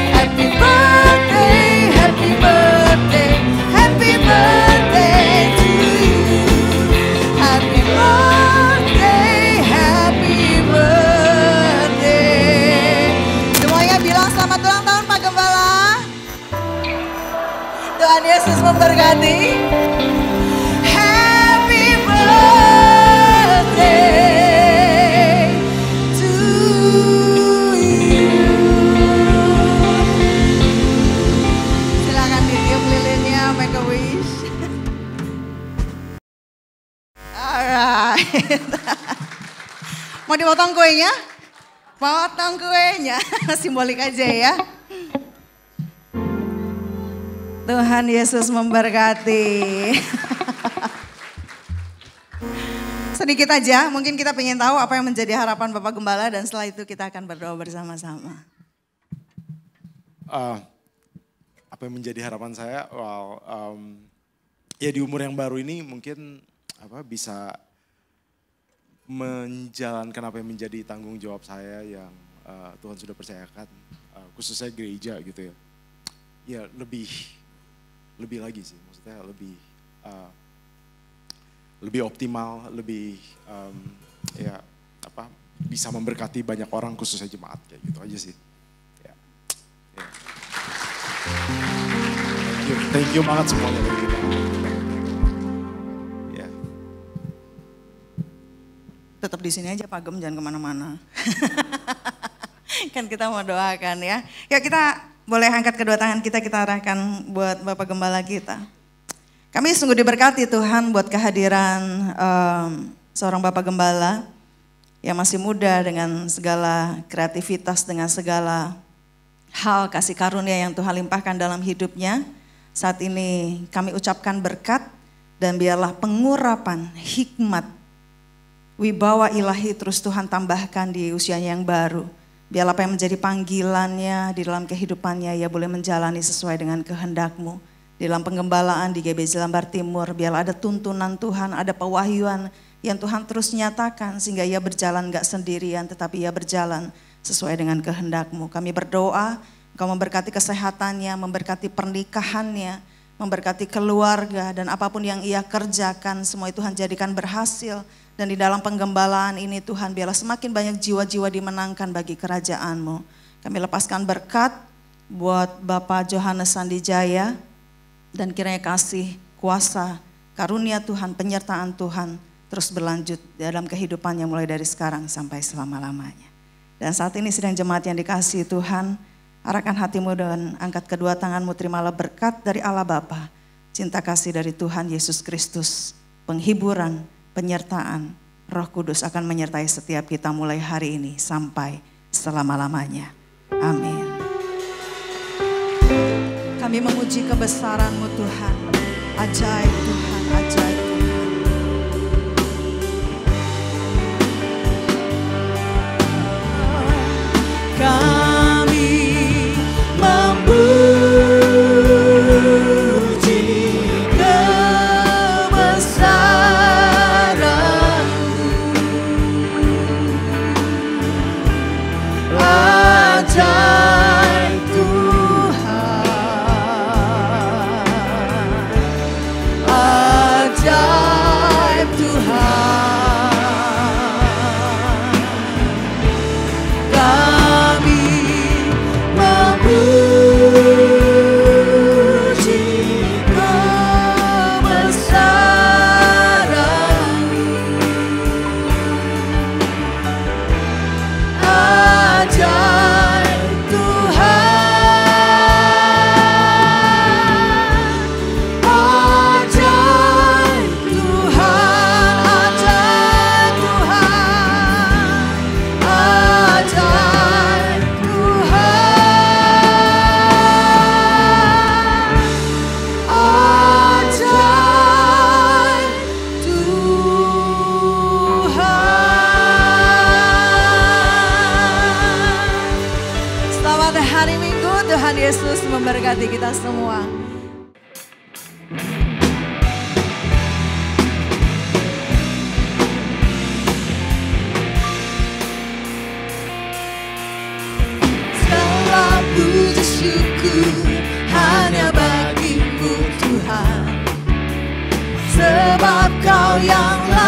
Happy birthday, happy birthday, happy birthday to you. Happy birthday, happy birthday. Semuanya bilang selamat ulang tahun Pak Gembala. Tuhan Yesus memberkati. Happy birthday to you. Silakan ditiup lilinnya, make a wish. Alright. Mau dipotong kuenya? Potong kuenya, simbolik aja ya. Tuhan Yesus memberkati. Sedikit aja, mungkin kita pengen tahu apa yang menjadi harapan Bapak Gembala dan setelah itu kita akan berdoa bersama-sama. Apa yang menjadi harapan saya? Ya di umur yang baru ini mungkin bisa menjalankan apa yang menjadi tanggung jawab saya yang Tuhan sudah percayakan, khususnya gereja gitu ya. Ya lebih lagi sih, maksudnya lebih optimal, lebih bisa memberkati banyak orang khususnya jemaat kayak gitu aja sih. Ya. Thank you banget semuanya dari kita. Ya. Tetap di sini aja Pak Gem, jangan kemana-mana. Kan kita mau doakan ya. Ya kita boleh angkat kedua tangan kita arahkan buat Bapak Gembala kita. Kami sungguh diberkati Tuhan buat kehadiran seorang Bapak Gembala yang masih muda dengan segala kreativitas, dengan segala hal kasih karunia yang Tuhan limpahkan dalam hidupnya. Saat ini kami ucapkan berkat dan biarlah pengurapan hikmat wibawa ilahi terus Tuhan tambahkan di usianya yang baru. Biarlah apa yang menjadi panggilannya di dalam kehidupannya, ia boleh menjalani sesuai dengan kehendak-Mu. Di dalam penggembalaan di GBJ Lambar Timur, biarlah ada tuntunan Tuhan, ada pewahyuan yang Tuhan terus nyatakan sehingga ia berjalan gak sendirian tetapi ia berjalan sesuai dengan kehendak-Mu. Kami berdoa, Engkau memberkati kesehatannya, memberkati pernikahannya, memberkati keluarga dan apapun yang ia kerjakan semua itu Tuhan jadikan berhasil. Dan di dalam penggembalaan ini Tuhan biarlah semakin banyak jiwa-jiwa dimenangkan bagi kerajaan-Mu. Kami lepaskan berkat buat Bapak Johannes Sandijaya dan kiranya kasih, kuasa, karunia Tuhan, penyertaan Tuhan terus berlanjut dalam kehidupannya mulai dari sekarang sampai selama-lamanya. Dan saat ini sedang jemaat yang dikasihi Tuhan, arahkan hatimu dan angkat kedua tanganmu, terimalah berkat dari Allah Bapa, cinta kasih dari Tuhan Yesus Kristus, penghiburan, penyertaan Roh Kudus akan menyertai setiap kita mulai hari ini sampai selama-lamanya. Amin. Kami memuji kebesaran-Mu Tuhan. Ajaib Tuhan, ajaib Tuhan. Kami memuji ajaib Tuhan, ajaib Tuhan, kami memberkati kita semua. Segala puji syukur hanya bagimu Tuhan, sebab Kau yang